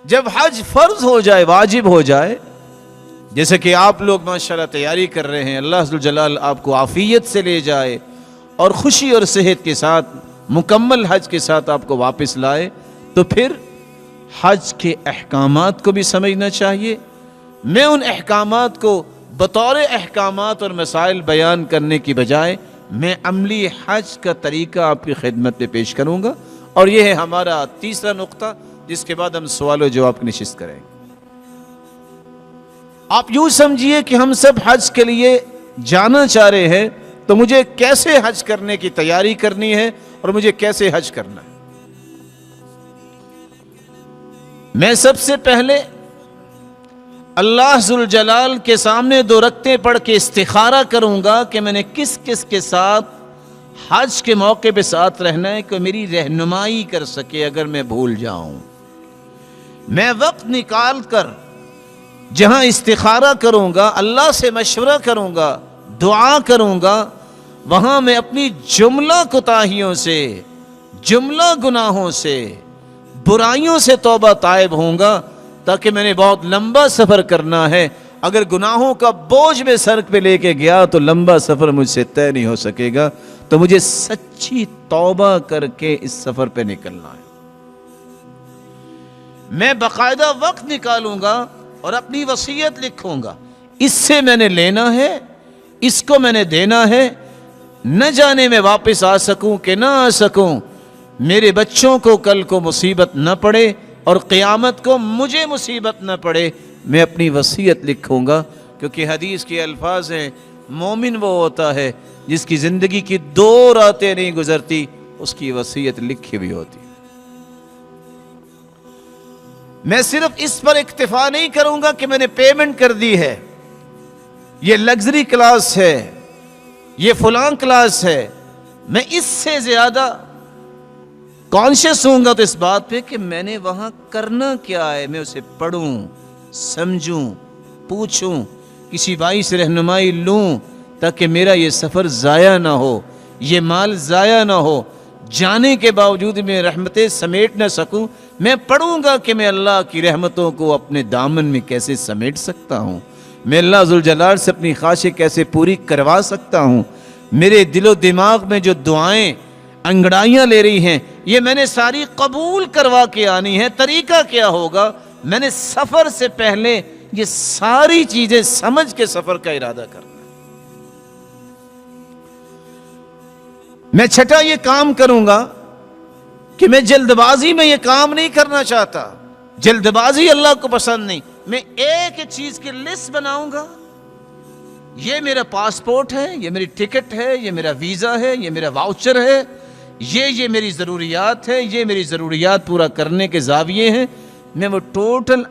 جب حج فرض ہو جائے، واجب ہو جائے، جیسے کہ آپ لوگ ماشاءاللہ تیاری کر رہے ہیں، اللہ ذوالجلال آپ کو عافیت سے لے جائے اور خوشی اور صحت کے ساتھ مکمل حج کے ساتھ آپ کو واپس لائے، تو پھر حج کے احکامات کو بھی سمجھنا چاہیے۔ میں ان احکامات کو بطور احکامات اور مسائل بیان کرنے کی بجائے میں عملی حج کا طریقہ آپ کی خدمت میں پیش کروں گا، اور یہ ہے ہمارا تیسرا نقطہ، جس کے بعد ہم سوال و جواب کی نشست کریں گے۔ آپ یوں سمجھیے کہ ہم سب حج کے لیے جانا چاہ رہے ہیں، تو مجھے کیسے حج کرنے کی تیاری کرنی ہے اور مجھے کیسے حج کرنا ہے۔ میں سب سے پہلے اللہ ذوالجلال کے سامنے 2 رکعتیں پڑھ کے استخارہ کروں گا کہ میں نے کس کس کے ساتھ حج کے موقع پہ ساتھ رہنا ہے کہ میری رہنمائی کر سکے اگر میں بھول جاؤں۔ میں وقت نکال کر جہاں استخارہ کروں گا، اللہ سے مشورہ کروں گا، دعا کروں گا، وہاں میں اپنی جملہ کوتاہیوں سے، جملہ گناہوں سے، برائیوں سے توبہ طائب ہوں گا، تاکہ میں نے بہت لمبا سفر کرنا ہے۔ اگر گناہوں کا بوجھ میں سر پہ لے کے گیا تو لمبا سفر مجھ سے طے نہیں ہو سکے گا، تو مجھے سچی توبہ کر کے اس سفر پہ نکلنا ہے۔ میں باقاعدہ وقت نکالوں گا اور اپنی وصیت لکھوں گا، اس سے میں نے لینا ہے، اس کو میں نے دینا ہے، نہ جانے میں واپس آ سکوں کہ نہ آ سکوں، میرے بچوں کو کل کو مصیبت نہ پڑے اور قیامت کو مجھے مصیبت نہ پڑے۔ میں اپنی وصیت لکھوں گا، کیونکہ حدیث کے الفاظ ہیں، مومن وہ ہوتا ہے جس کی زندگی کی 2 راتیں نہیں گزرتی، اس کی وصیت لکھی بھی ہوتی۔ میں صرف اس پر اکتفا نہیں کروں گا کہ میں نے پیمنٹ کر دی ہے، یہ لگژری کلاس ہے، یہ فلاں کلاس ہے، میں اس سے زیادہ کانشیس ہوں گا تو اس بات پہ کہ میں نے وہاں کرنا کیا ہے، میں اسے پڑھوں، سمجھوں، پوچھوں، کسی بھائی سے رہنمائی لوں، تاکہ میرا یہ سفر ضائع نہ ہو، یہ مال ضائع نہ ہو، جانے کے باوجود میں رحمتیں سمیٹ نہ سکوں۔ میں پڑھوں گا کہ میں اللہ کی رحمتوں کو اپنے دامن میں کیسے سمیٹ سکتا ہوں، میں اللہ ذوالجلال سے اپنی خواہشیں کیسے پوری کروا سکتا ہوں، میرے دل و دماغ میں جو دعائیں انگڑائیاں لے رہی ہیں یہ میں نے ساری قبول کروا کے آنی ہے۔ طریقہ کیا ہوگا؟ میں نے سفر سے پہلے یہ ساری چیزیں سمجھ کے سفر کا ارادہ کرنا ہے۔ میں چھٹا یہ کام کروں گا کہ میں جلد بازی میں یہ کام نہیں کرنا چاہتا، جلد بازی اللہ کو پسند نہیں۔ میں ایک چیز کی لسٹ بناؤں گا، یہ میرا پاسپورٹ ہے، یہ میری ٹکٹ ہے، یہ میرا ویزا ہے، یہ میرا واؤچر ہے، یہ میری ضروریات ہے، یہ میری ضروریات پورا کرنے کے زاویے ہیں۔ میں وہ ٹوٹل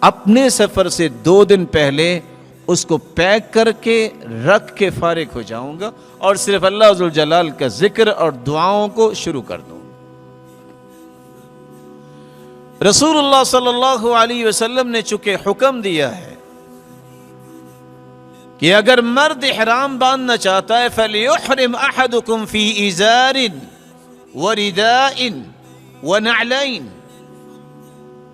اپنے سفر سے 2 دن پہلے اس کو پیک کر کے رکھ کے فارغ ہو جاؤں گا، اور صرف اللہ ذوالجلال کا ذکر اور دعاؤں کو شروع کر دوں۔ رسول اللہ صلی اللہ علیہ وسلم نے چونکہ حکم دیا ہے کہ اگر مرد احرام باندھنا چاہتا ہے فَلْيُحْرِمْ أَحَدُكُمْ فِي إِزَارٍ وَرِدَاءٍ وَنَعْلَيْنِ،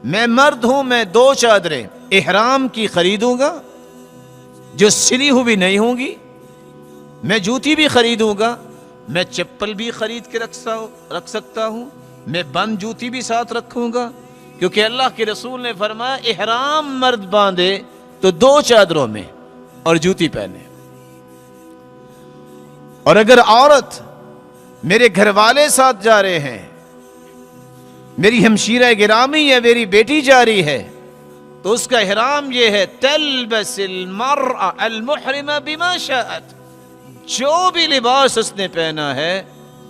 میں مرد ہوں، میں 2 چادریں احرام کی خریدوں گا جو سلی ہوئی نہیں ہوں گی، میں جوتی بھی خریدوں گا، میں چپل بھی خرید کے رکھ سکتا ہوں، میں بند جوتی بھی ساتھ رکھوں گا، کیونکہ اللہ کے رسول نے فرمایا احرام مرد باندھے تو 2 چادروں میں اور جوتی پہنے، اور اگر عورت میرے گھر والے ساتھ جا رہے ہیں، میری ہمشیرہ گرامی ہے، میری بیٹی جا رہی ہے، تو اس کا احرام یہ ہے تلبس المرأة المحرمة بما شاءت، جو بھی لباس اس نے پہنا ہے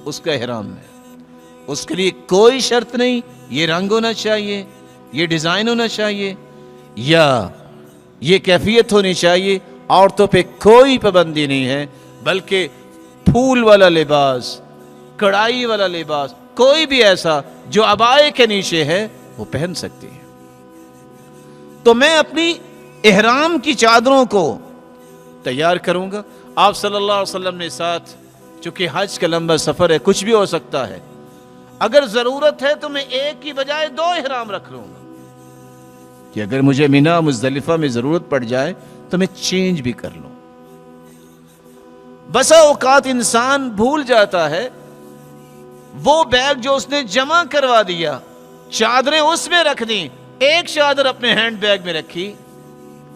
اس کا احرام ہے، اس کے لیے کوئی شرط نہیں یہ رنگ ہونا چاہیے، یہ ڈیزائن ہونا چاہیے، یا یہ کیفیت ہونی چاہیے، عورتوں پہ کوئی پابندی نہیں ہے، بلکہ پھول والا لباس، کڑائی والا لباس، کوئی بھی ایسا جو عبائے کے نیچے ہے وہ پہن سکتی ہے۔ تو میں اپنی احرام کی چادروں کو تیار کروں گا۔ آپ صلی اللہ علیہ وسلم نے ساتھ، چونکہ حج کا لمبا سفر ہے، کچھ بھی ہو سکتا ہے، اگر ضرورت ہے تو میں ایک کی بجائے 2 احرام رکھ لوں گا، کہ اگر مجھے مینا مزدلفہ میں ضرورت پڑ جائے تو میں چینج بھی کر لوں. بسا اوقات انسان بھول جاتا ہے وہ بیگ جو اس نے جمع کروا دیا، چادریں اس میں رکھ دیں، ایک چادر اپنے ہینڈ بیگ میں رکھی،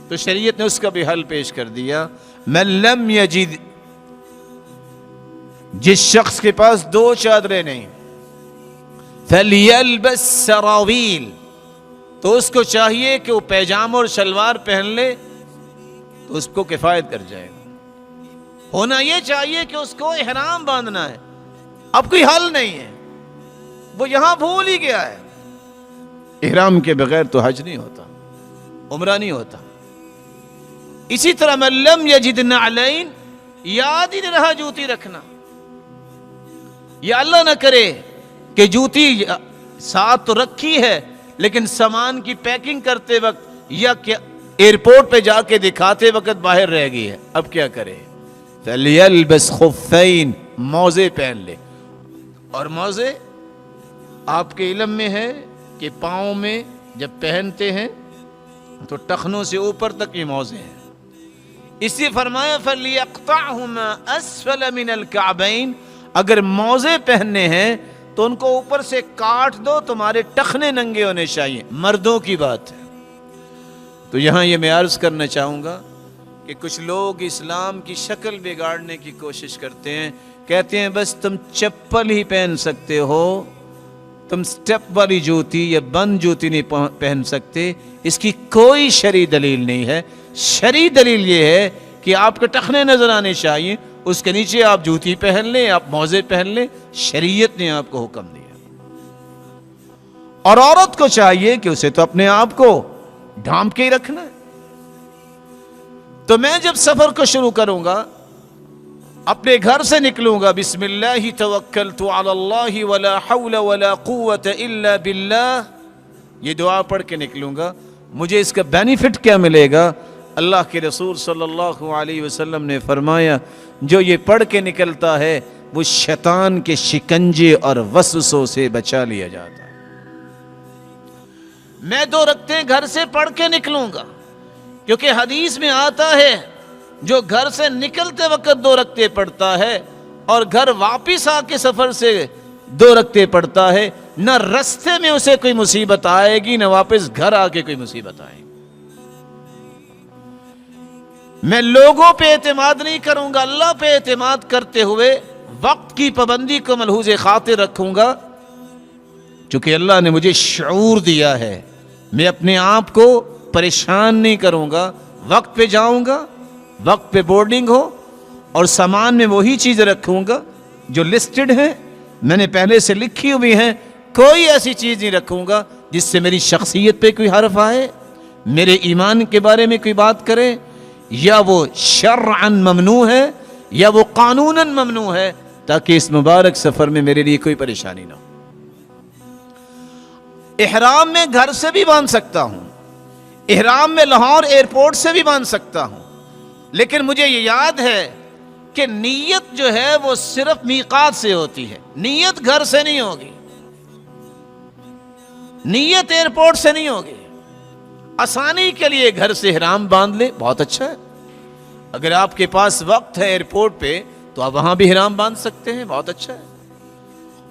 تو شریعت نے اس کا بھی حل پیش کر دیا. من لم یجد، جس شخص کے پاس 2 چادریں نہیں، فلیلبس سراویل، تو اس کو چاہیے کہ وہ پیجامہ اور شلوار پہن لے تو اس کو کفایت کر جائے گا. ہونا یہ چاہیے کہ اس کو احرام باندھنا ہے، اب کوئی حل نہیں ہے، وہ یہاں بھول ہی گیا ہے. احرام کے بغیر تو حج نہیں ہوتا، عمرہ نہیں ہوتا. اسی طرح من لم یجد نعلین، یاد ہی نہیں رہا جوتی رکھنا. یا اللہ نہ کرے کہ جوتی ساتھ تو رکھی ہے لیکن سامان کی پیکنگ کرتے وقت یا ایئرپورٹ پہ جا کے دکھاتے وقت باہر رہ گئی ہے، اب کیا کرے؟ فَلْيَلْبَسْ خُفَّيْن، موزے پہن لے. اور موزے آپ کے علم میں ہے کہ پاؤں میں جب پہنتے ہیں تو ٹخنوں سے اوپر تک یہ موزے ہیں. اس لیے فرمایا فَلْيَقْطَعْهُمَا أَسْفَلَ مِنَ الْكَعْبَيْن، اگر موزے پہننے ہیں تو ان کو اوپر سے کاٹ دو، تمہارے ٹخنے ننگے ہونے چاہیے. مردوں کی بات ہے. تو یہاں یہ میں عرض کرنا چاہوں گا کہ کچھ لوگ اسلام کی شکل بگاڑنے کی کوشش کرتے ہیں، کہتے ہیں بس تم چپل ہی پہن سکتے ہو، تم سٹیپ والی جوتی یا بند جوتی نہیں پہن سکتے. اس کی کوئی شرعی دلیل نہیں ہے. شرعی دلیل یہ ہے کہ آپ کے ٹخنے نظر آنے چاہیے، اس کے نیچے آپ جوتی پہن لیں، آپ موزے پہن لیں. شریعت نے آپ کو حکم دیا. اور عورت کو چاہیے کہ اسے تو اپنے آپ کو ڈھانپ کے ہی رکھنا ہے. تو میں جب سفر کو شروع کروں گا، اپنے گھر سے نکلوں گا، بسم اللہ توکلت علی اللہ ولا حول ولا قوت الا باللہ، یہ دعا پڑھ کے نکلوں گا. مجھے اس کا بینیفٹ کیا ملے گا؟ اللہ کے رسول صلی اللہ علیہ وسلم نے فرمایا جو یہ پڑھ کے نکلتا ہے وہ شیطان کے شکنجے اور وسوسوں سے بچا لیا جاتا ہے. میں 2 رکعتیں گھر سے پڑھ کے نکلوں گا، کیونکہ حدیث میں آتا ہے جو گھر سے نکلتے وقت 2 رکعتیں پڑھتا ہے اور گھر واپس آ کے سفر سے 2 رکعتیں پڑھتا ہے، نہ رستے میں اسے کوئی مصیبت آئے گی نہ واپس گھر آ کے کوئی مصیبت آئے گی. میں لوگوں پہ اعتماد نہیں کروں گا، اللہ پہ اعتماد کرتے ہوئے وقت کی پابندی کو ملحوظ خاطر رکھوں گا. چونکہ اللہ نے مجھے شعور دیا ہے، میں اپنے آپ کو پریشان نہیں کروں گا. وقت پہ جاؤں گا، وقت پہ بورڈنگ ہو، اور سامان میں وہی چیزیں رکھوں گا جو لسٹڈ ہیں، میں نے پہلے سے لکھی ہوئی ہیں. کوئی ایسی چیز نہیں رکھوں گا جس سے میری شخصیت پہ کوئی حرف آئے، میرے ایمان کے بارے میں کوئی بات کرے، یا وہ شرعاً ممنوع ہے یا وہ قانوناً ممنوع ہے، تاکہ اس مبارک سفر میں میرے لیے کوئی پریشانی نہ ہو. احرام میں گھر سے بھی باندھ سکتا ہوں، احرام میں لاہور ایئرپورٹ سے بھی باندھ سکتا ہوں، لیکن مجھے یہ یاد ہے کہ نیت جو ہے وہ صرف میقات سے ہوتی ہے، نیت گھر سے نہیں ہوگی، نیت ایئرپورٹ سے نہیں ہوگی. آسانی کے لیے گھر سے احرام باندھ لے، بہت اچھا ہے. اگر آپ کے پاس وقت ہے ایئرپورٹ پہ تو آپ وہاں بھی احرام باندھ سکتے ہیں، بہت اچھا ہے.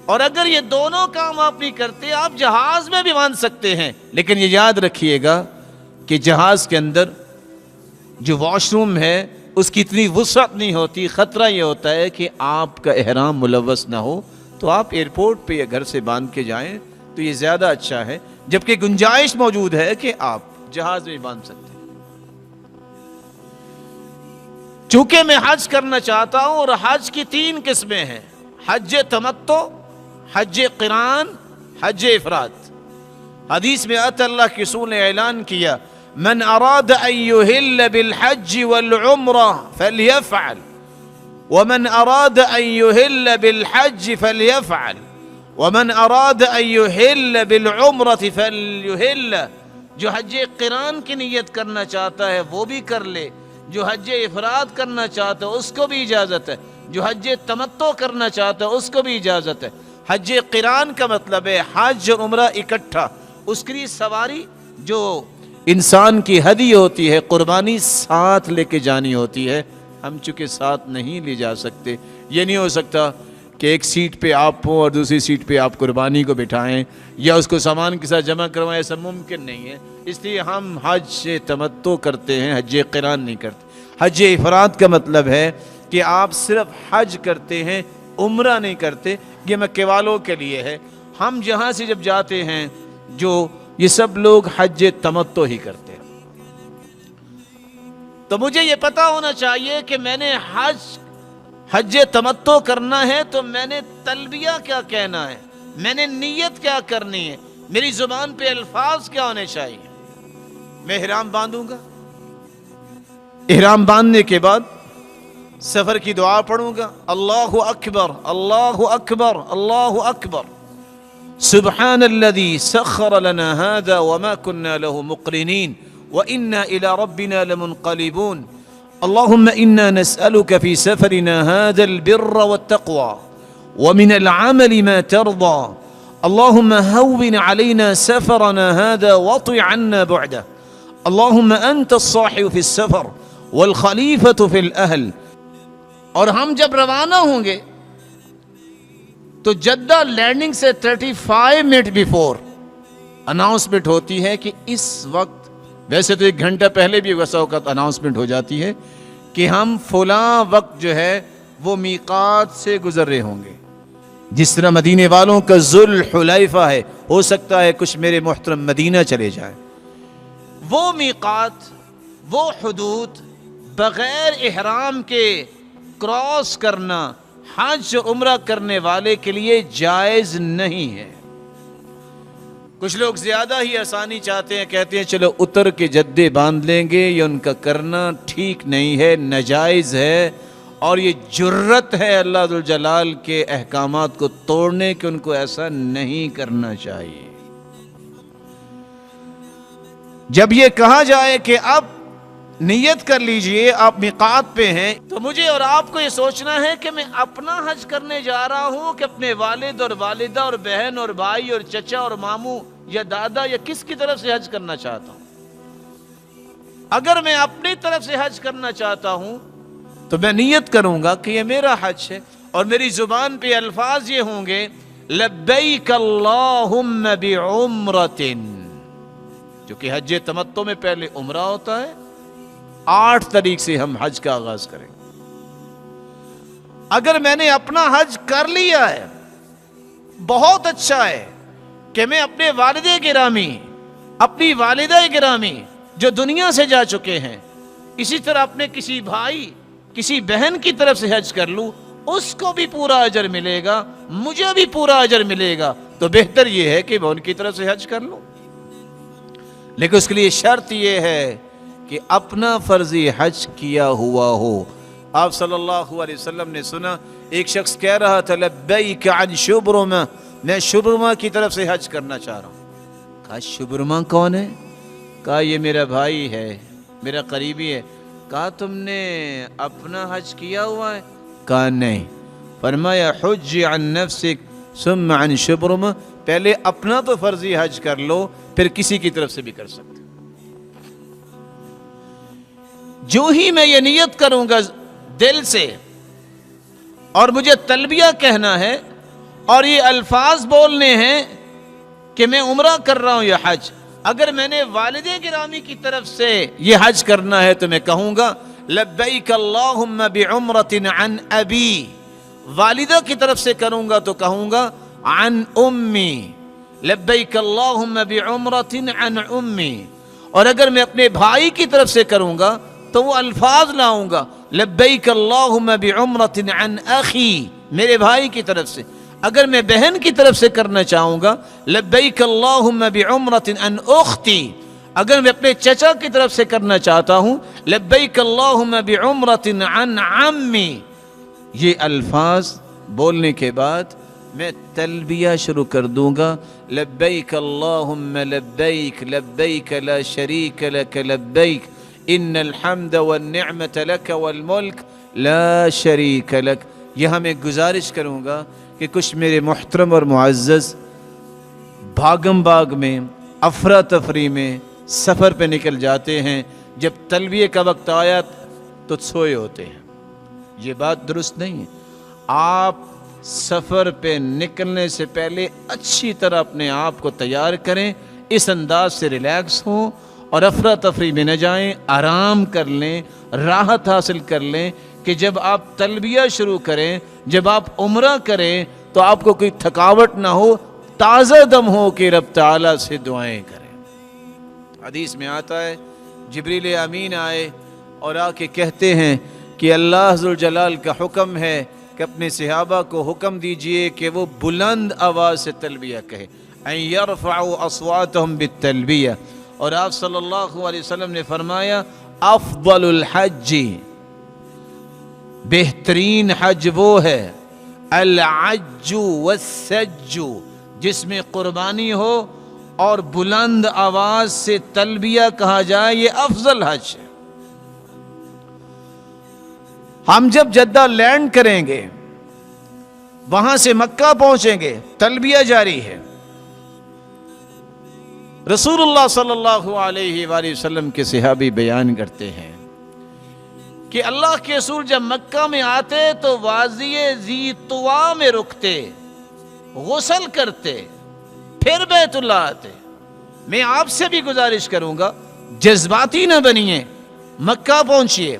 اور اگر یہ دونوں کام آپ نہیں کرتے، آپ جہاز میں بھی باندھ سکتے ہیں. لیکن یہ یاد رکھیے گا کہ جہاز کے اندر جو واش روم ہے اس کی اتنی وسعت نہیں ہوتی. خطرہ یہ ہوتا ہے کہ آپ کا احرام ملوث نہ ہو، تو آپ ایئرپورٹ پہ یا گھر سے باندھ کے جائیں تو یہ زیادہ اچھا ہے. جبکہ گنجائش موجود ہے کہ آپ جہاز میں باندھ سکتے ہیں. چونکہ میں حج کرنا چاہتا ہوں، اور حج کی 3 قسمیں ہیں: حج تمتع، حج قران، حج افراد. حدیث میں آتا اللہ کے رسول نے اعلان کیا من اراد ان يهل بالحج والعمرة فليفعل ومن اراد ان يهل بالحج فليفعل ومن اراد ان يهل بالعمرة فليهل. جو حج قران کی نیت کرنا چاہتا ہے وہ بھی کر لے، جو حج افراد کرنا چاہتا ہے اس کو بھی اجازت ہے، جو حج تمتع کرنا چاہتا ہے اس کو بھی اجازت ہے. حج قران کا مطلب ہے حج اور عمرہ اکٹھا. اس کے لیے سواری جو انسان کی ہدی ہوتی ہے، قربانی ساتھ لے کے جانی ہوتی ہے. ہم چونکہ ساتھ نہیں لے جا سکتے، یہ نہیں ہو سکتا کہ ایک سیٹ پہ آپ ہوں اور دوسری سیٹ پہ آپ قربانی کو بٹھائیں یا اس کو سامان کے ساتھ جمع کروائیں، ایسا ممکن نہیں ہے. اس لیے ہم حج تمتع کرتے ہیں، حج قران نہیں کرتے. حج افراد کا مطلب ہے کہ آپ صرف حج کرتے ہیں، عمرہ نہیں کرتے. یہ مکے والوں کے لیے ہے. ہم جہاں سے جب جاتے ہیں جو یہ سب لوگ حج تمتع ہی کرتے ہیں. تو مجھے یہ پتا ہونا چاہیے کہ میں نے حج تمتع کرنا ہے تو میں نے تلبیہ کیا کہنا ہے، میں نے نیت کیا کرنی ہے، میری زبان پہ الفاظ کیا ہونے چاہیے. میں احرام باندھوں گا، احرام باندھنے کے بعد سفر کی دعا پڑھوں گا، اللہ اکبر اللہ اکبر اللہ اکبر، سبحان الذي سخر لنا هذا وما كنا له مقرنين وإنا إلى ربنا لمنقلبون، اللهم إنا نسألك في سفرنا هذا البر والتقوى ومن العمل ما ترضى، اللهم هون علينا سفرنا هذا واطع عنا بعده، اللهم أنت الصاحب في السفر والخلیفۃ فی الاہل. اور ہم جب روانہ ہوں گے تو جدہ لینڈنگ سے 35 منٹ بیفور اناؤنسمنٹ ہوتی ہے کہ اس وقت، ویسے تو 1 گھنٹہ پہلے بھی ویسا وقت اناؤنسمنٹ ہو جاتی ہے کہ ہم فلاں وقت جو ہے وہ میقات سے گزر رہے ہوں گے. جس طرح مدینے والوں کا ذوالحلیفہ ہے، ہو سکتا ہے کچھ میرے محترم مدینہ چلے جائیں. وہ میقات، وہ حدود بغیر احرام کے کراس کرنا حج و عمرہ کرنے والے کے لیے جائز نہیں ہے. کچھ لوگ زیادہ ہی آسانی چاہتے ہیں، کہتے ہیں چلو اتر کے جدے باندھ لیں گے. یہ ان کا کرنا ٹھیک نہیں ہے، ناجائز ہے، اور یہ جرت ہے اللہ ذوالجلال کے احکامات کو توڑنے کے. ان کو ایسا نہیں کرنا چاہیے. جب یہ کہا جائے کہ اب نیت کر لیجئے آپ میقات پہ ہیں، تو مجھے اور آپ کو یہ سوچنا ہے کہ میں اپنا حج کرنے جا رہا ہوں کہ اپنے والد اور والدہ اور بہن اور بھائی اور چچا اور ماموں یا دادا یا کس کی طرف سے حج کرنا چاہتا ہوں. اگر میں اپنی طرف سے حج کرنا چاہتا ہوں تو میں نیت کروں گا کہ یہ میرا حج ہے، اور میری زبان پہ الفاظ یہ ہوں گے لبیک اللہم بعمرۃ، جو کہ حج تمتع میں پہلے عمرہ ہوتا ہے. 8 تاریخ سے ہم حج کا آغاز کریں. اگر میں نے اپنا حج کر لیا ہے، بہت اچھا ہے کہ میں اپنے والد گرامی، اپنی والدہ گرامی جو دنیا سے جا چکے ہیں، اسی طرح اپنے کسی بھائی کسی بہن کی طرف سے حج کر لوں، اس کو بھی پورا اجر ملے گا، مجھے بھی پورا اجر ملے گا. تو بہتر یہ ہے کہ میں ان کی طرف سے حج کر لوں. لیکن اس کے لیے شرط یہ ہے کہ اپنا فرضی حج کیا ہوا ہو. آپ صلی اللہ علیہ وسلم نے سنا ایک شخص کہہ رہا تھا لبیک عن شبرمہ، میں شبرمہ کی طرف سے حج کرنا چاہ رہا ہوں. کہا شبرمہ کون ہے؟ کہا یہ میرا بھائی ہے، میرا قریبی ہے. کہا تم نے اپنا حج کیا ہوا ہے؟ کہا نہیں. فرمایا حج عن نفسک ثم عن شبرمہ، پہلے اپنا تو فرضی حج کر لو، پھر کسی کی طرف سے بھی کر سکتے. جو ہی میں یہ نیت کروں گا دل سے، اور مجھے تلبیہ کہنا ہے اور یہ الفاظ بولنے ہیں کہ میں عمرہ کر رہا ہوں یا حج. اگر میں نے والد گرامی کی طرف سے یہ حج کرنا ہے تو میں کہوں گا لبیک اللہم بعمرۃ عن ابی. والدہ کی طرف سے کروں گا تو کہوں گا عن امی، لبیک اللہم بعمرۃ عن امی. اور اگر میں اپنے بھائی کی طرف سے کروں گا تو وہ الفاظ لاؤں گا لبیک اللہم بعمرۃ عن اخی، میرے بھائی کی طرف سے. اگر میں بہن کی طرف سے کرنا چاہوں گا لبیک اللہم بعمرۃ عن اختی. اگر میں اپنے چچا کی طرف سے کرنا چاہتا ہوں لبیک اللہم بعمرۃ عن عمی. یہ الفاظ بولنے کے بعد میں تلبیہ شروع کر دوں گا لبیک اللہم لبیک لبیک لا شریک لک لبیک ان الحمد والنعمت لک والملک لا شریک لک. یہاں میں گزارش کروں گا کہ کچھ میرے محترم اور معزز بھاگم باغ میں افراتفری میں سفر پہ نکل جاتے ہیں، جب تلبیہ کا وقت آیا تو سوئے ہوتے ہیں. یہ بات درست نہیں ہے. آپ سفر پہ نکلنے سے پہلے اچھی طرح اپنے آپ کو تیار کریں، اس انداز سے ریلیکس ہوں اور افراتفری میں نہ جائیں، آرام کر لیں، راحت حاصل کر لیں کہ جب آپ تلبیہ شروع کریں، جب آپ عمرہ کریں تو آپ کو کوئی تھکاوٹ نہ ہو، تازہ دم ہو کہ رب تعالیٰ سے دعائیں کریں. حدیث میں آتا ہے جبریل امین آئے اور آ کے کہتے ہیں کہ اللہ ذوالجلال کا حکم ہے کہ اپنے صحابہ کو حکم دیجئے کہ وہ بلند آواز سے تلبیہ کہے، ان یرفعوا اصواتهم بالتلبیہ. اور آپ صلی اللہ علیہ وسلم نے فرمایا افضل الحج، بہترین حج وہ ہے العج والسج، جس میں قربانی ہو اور بلند آواز سے تلبیہ کہا جائے، یہ افضل حج ہے. ہم جب جدہ لینڈ کریں گے، وہاں سے مکہ پہنچیں گے، تلبیہ جاری ہے. رسول اللہ صلی اللہ علیہ وآلہ وسلم کے صحابی بیان کرتے ہیں کہ اللہ کے رسول جب مکہ میں آتے تو وادی ذی طویٰ میں رکتے، غسل کرتے، پھر بیت اللہ آتے. میں آپ سے بھی گزارش کروں گا جذباتی نہ بنیے، مکہ پہنچیے،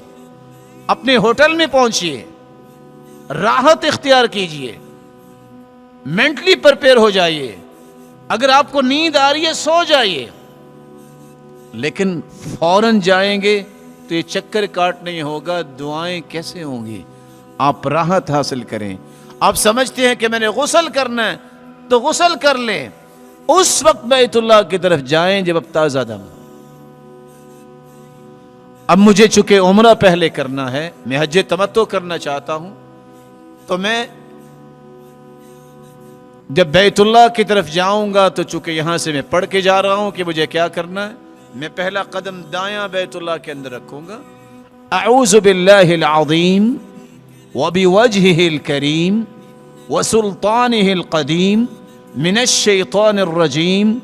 اپنے ہوٹل میں پہنچیے، راحت اختیار کیجئے، مینٹلی پریپیئر ہو جائیے. اگر آپ کو نیند آ رہی ہے سو جائیے، لیکن فوراً جائیں گے تو یہ چکر کاٹ نہیں ہوگا، دعائیں کیسے ہوں گی؟ آپ راحت حاصل کریں. آپ سمجھتے ہیں کہ میں نے غسل کرنا ہے تو غسل کر لیں، اس وقت بیت اللہ کی طرف جائیں جب اب تازہ دم ہو. اب مجھے چونکہ عمرہ پہلے کرنا ہے، میں حج تمتع کرنا چاہتا ہوں، تو میں جب بیت اللہ کی طرف جاؤں گا تو چونکہ یہاں سے میں پڑھ کے جا رہا ہوں کہ مجھے کیا کرنا ہے، میں پہلا قدم دایاں بیت اللہ کے اندر رکھوں گا. اعوذ باللہ العظیم وبوجہہ الکریم وسلطانہ القدیم من الشیطان الرجیم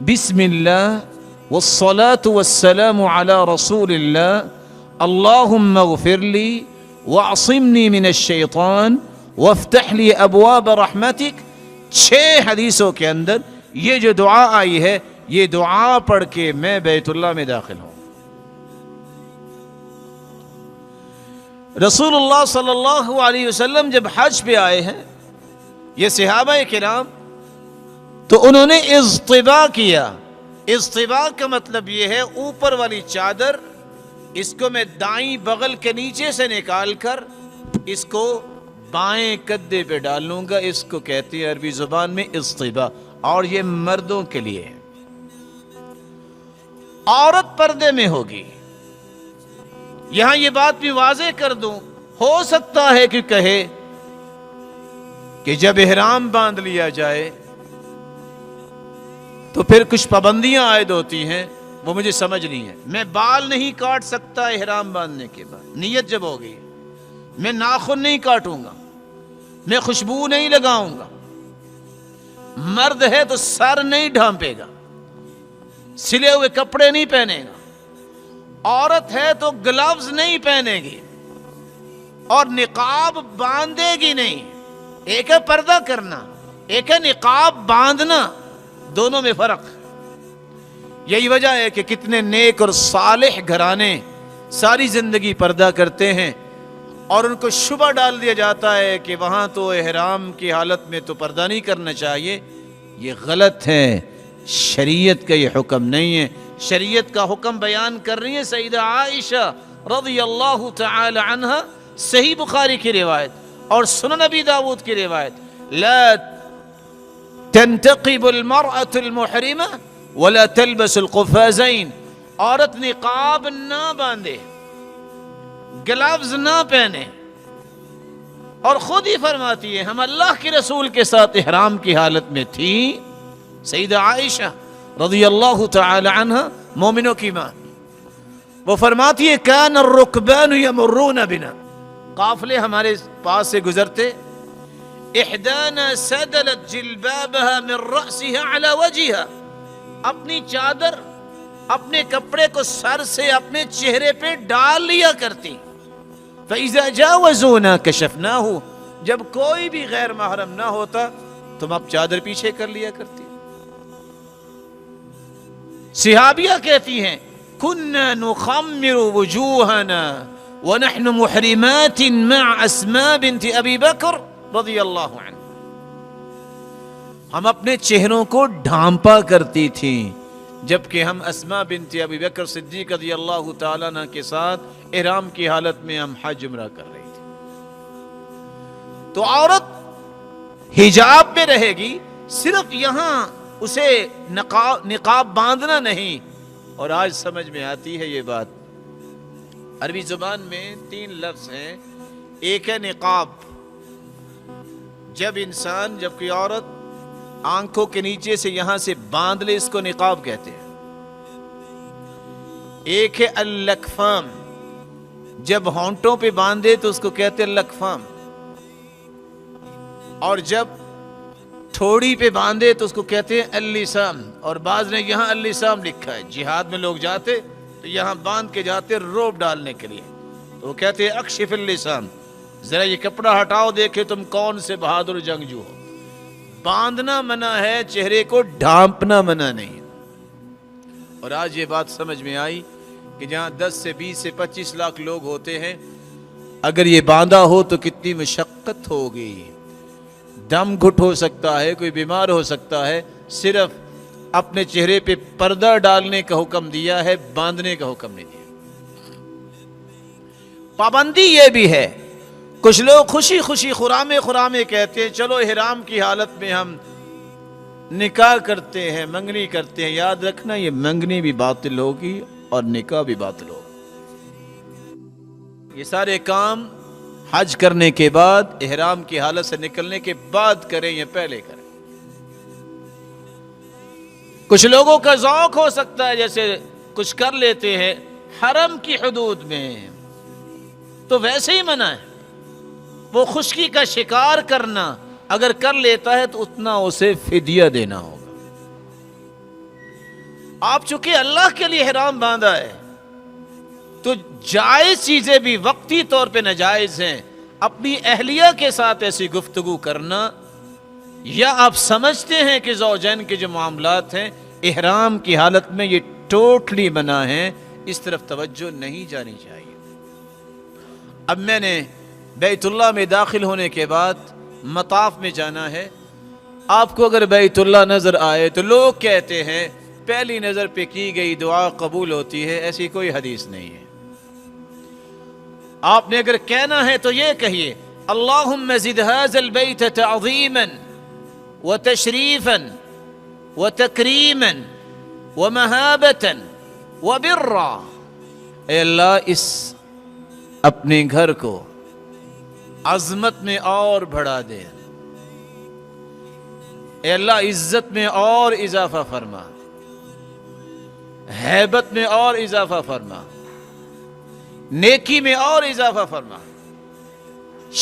بسم اللہ والصلاة والسلام علی رسول اللہ اللہم اغفر لی واعصمنی من الشیطان وافتح لی ابواب رحمتک. 6 حدیثوں کے اندر یہ جو دعا آئی ہے، یہ دعا پڑھ کے میں بیت اللہ میں داخل ہوں. رسول اللہ صلی اللہ علیہ وسلم جب حج پہ آئے ہیں، یہ صحابہ کرام، تو انہوں نے اضطباء کیا. اضطباء کا مطلب یہ ہے اوپر والی چادر اس کو میں دائیں بغل کے نیچے سے نکال کر اس کو بائیں کدے پہ ڈالوں گا. اس کو کہتے ہیں عربی زبان میں اضطباء، اور یہ مردوں کے لیے ہے. عورت پردے میں ہوگی. یہاں یہ بات بھی واضح کر دوں، ہو سکتا ہے کہ کہے کہ جب احرام باندھ لیا جائے تو پھر کچھ پابندیاں عائد ہوتی ہیں، وہ مجھے سمجھ نہیں ہے. میں بال نہیں کاٹ سکتا احرام باندھنے کے بعد، نیت جب ہو گئی. میں ناخن نہیں کاٹوں گا، میں خوشبو نہیں لگاؤں گا. مرد ہے تو سر نہیں ڈھانپے گا، سلے ہوئے کپڑے نہیں پہنے گا. عورت ہے تو گلوز نہیں پہنے گی اور نقاب باندھے گی نہیں. ایک ہے پردہ کرنا، ایک ہے نقاب باندھنا، دونوں میں فرق. یہی وجہ ہے کہ کتنے نیک اور صالح گھرانے ساری زندگی پردہ کرتے ہیں اور ان کو شبہ ڈال دیا جاتا ہے کہ وہاں تو احرام کی حالت میں تو پردہ نہیں کرنا چاہیے. یہ غلط ہے، شریعت کا یہ حکم نہیں ہے. شریعت کا حکم بیان کر رہی ہے سیدہ عائشہ رضی اللہ تعالی عنہا، صحیح بخاری کی روایت اور سنن ابی داود کی روایت. لا تنتقب المرأة المحرمہ ولا تلبس القفازین. عورت نقاب نہ باندھے، گلوز نہ پہنے، اور خود ہی فرماتی ہے ہم اللہ کے رسول کے ساتھ احرام کی حالت میں تھی. سیدہ عائشہ رضی اللہ تعالی عنہ، مومنوں کی ماں، وہ فرماتی ہے کان الرکبان یمرون بنا، قافلے ہمارے پاس سے گزرتے، احدانا سدلت جلبابها من رأسها على وجهها، اپنی چادر اپنے کپڑے کو سر سے اپنے چہرے پہ ڈال لیا کرتی. فَإِذَا جَاوَزُونَا كَشَفْنَاهُ، جب کوئی بھی غیر محرم نہ ہوتا تم اب چادر پیچھے کر لیا کرتی. صحابیہ کہتی ہیں كُنَّا نُخَمِّرُ وُجُوهَنَا وَنَحْنُ مُحْرِمَاتٍ مَعَ أَسْمَاء بنت أبي بکر رضی اللہ عنہ. ہم اپنے چہروں کو ڈھانپا کرتی تھیں جبکہ ہم اسماء بنت ابی بکر صدیق رضی اللہ تعالیٰ عنہ کے ساتھ احرام کی حالت میں ہم حج عمرہ کر رہی تھی. تو عورت حجاب میں رہے گی، صرف یہاں اسے نقاب باندھنا نہیں. اور آج سمجھ میں آتی ہے یہ بات. عربی زبان میں 3 لفظ ہیں. ایک ہے نقاب، جب کوئی عورت آنکھوں کے نیچے سے یہاں سے باندھ لے اس کو نقاب کہتے ہیں. ایک ہے اللکفام، جب ہونٹوں پہ باندھے تو اس کو کہتے ہیں اللکفام. اور جب تھوڑی پہ باندھے تو اس کو کہتے ہیں اللسام. اور بعض نے یہاں اللسام لکھا ہے. جہاد میں لوگ جاتے تو یہاں باندھ کے جاتے روب ڈالنے کے لیے، تو وہ کہتے ہیں اکشف اللسام، ذرا یہ کپڑا ہٹاؤ دیکھے تم کون سے بہادر جنگجو ہو. باندھنا منع ہے، چہرے کو ڈھانپنا منع نہیں. اور آج یہ بات سمجھ میں آئی کہ جہاں 10 سے 20 سے 25 لاکھ لوگ ہوتے ہیں، اگر یہ باندھا ہو تو کتنی مشقت ہوگی. دم گھٹ ہو سکتا ہے، کوئی بیمار ہو سکتا ہے. صرف اپنے چہرے پہ پردہ ڈالنے کا حکم دیا ہے، باندھنے کا حکم نہیں دیا. پابندی یہ بھی ہے، کچھ لوگ خوشی خوشی خرامے کہتے ہیں چلو احرام کی حالت میں ہم نکاح کرتے ہیں، منگنی کرتے ہیں. یاد رکھنا یہ منگنی بھی باطل ہوگی اور نکاح بھی باطل ہوگا. یہ سارے کام حج کرنے کے بعد، احرام کی حالت سے نکلنے کے بعد کریں یا پہلے کریں. کچھ لوگوں کا ذوق ہو سکتا ہے، جیسے کچھ کر لیتے ہیں حرم کی حدود میں، تو ویسے ہی منع ہے. وہ خشکی کا شکار کرنا اگر کر لیتا ہے تو اتنا اسے فدیہ دینا ہوگا. آپ چونکہ اللہ کے لیے احرام باندھا ہے تو جائز چیزیں بھی وقتی طور پہ ناجائز ہیں. اپنی اہلیہ کے ساتھ ایسی گفتگو کرنا، یا آپ سمجھتے ہیں کہ زوجین کے جو معاملات ہیں احرام کی حالت میں یہ ٹوٹلی منع ہیں، اس طرف توجہ نہیں جانی چاہیے. اب میں نے بیت اللہ میں داخل ہونے کے بعد مطاف میں جانا ہے. آپ کو اگر بیت اللہ نظر آئے تو لوگ کہتے ہیں پہلی نظر پہ کی گئی دعا قبول ہوتی ہے. ایسی کوئی حدیث نہیں ہے. آپ نے اگر کہنا ہے تو یہ کہیے اللہم زد ھذا البیت تعظیما وتشریفا وتکریما ومہابتا وبرا. اے اللہ اس اپنے گھر کو عظمت میں اور بڑھا دے. اے اللہ عزت میں اور اضافہ فرما، ہیبت میں اور اضافہ فرما، نیکی میں اور اضافہ فرما،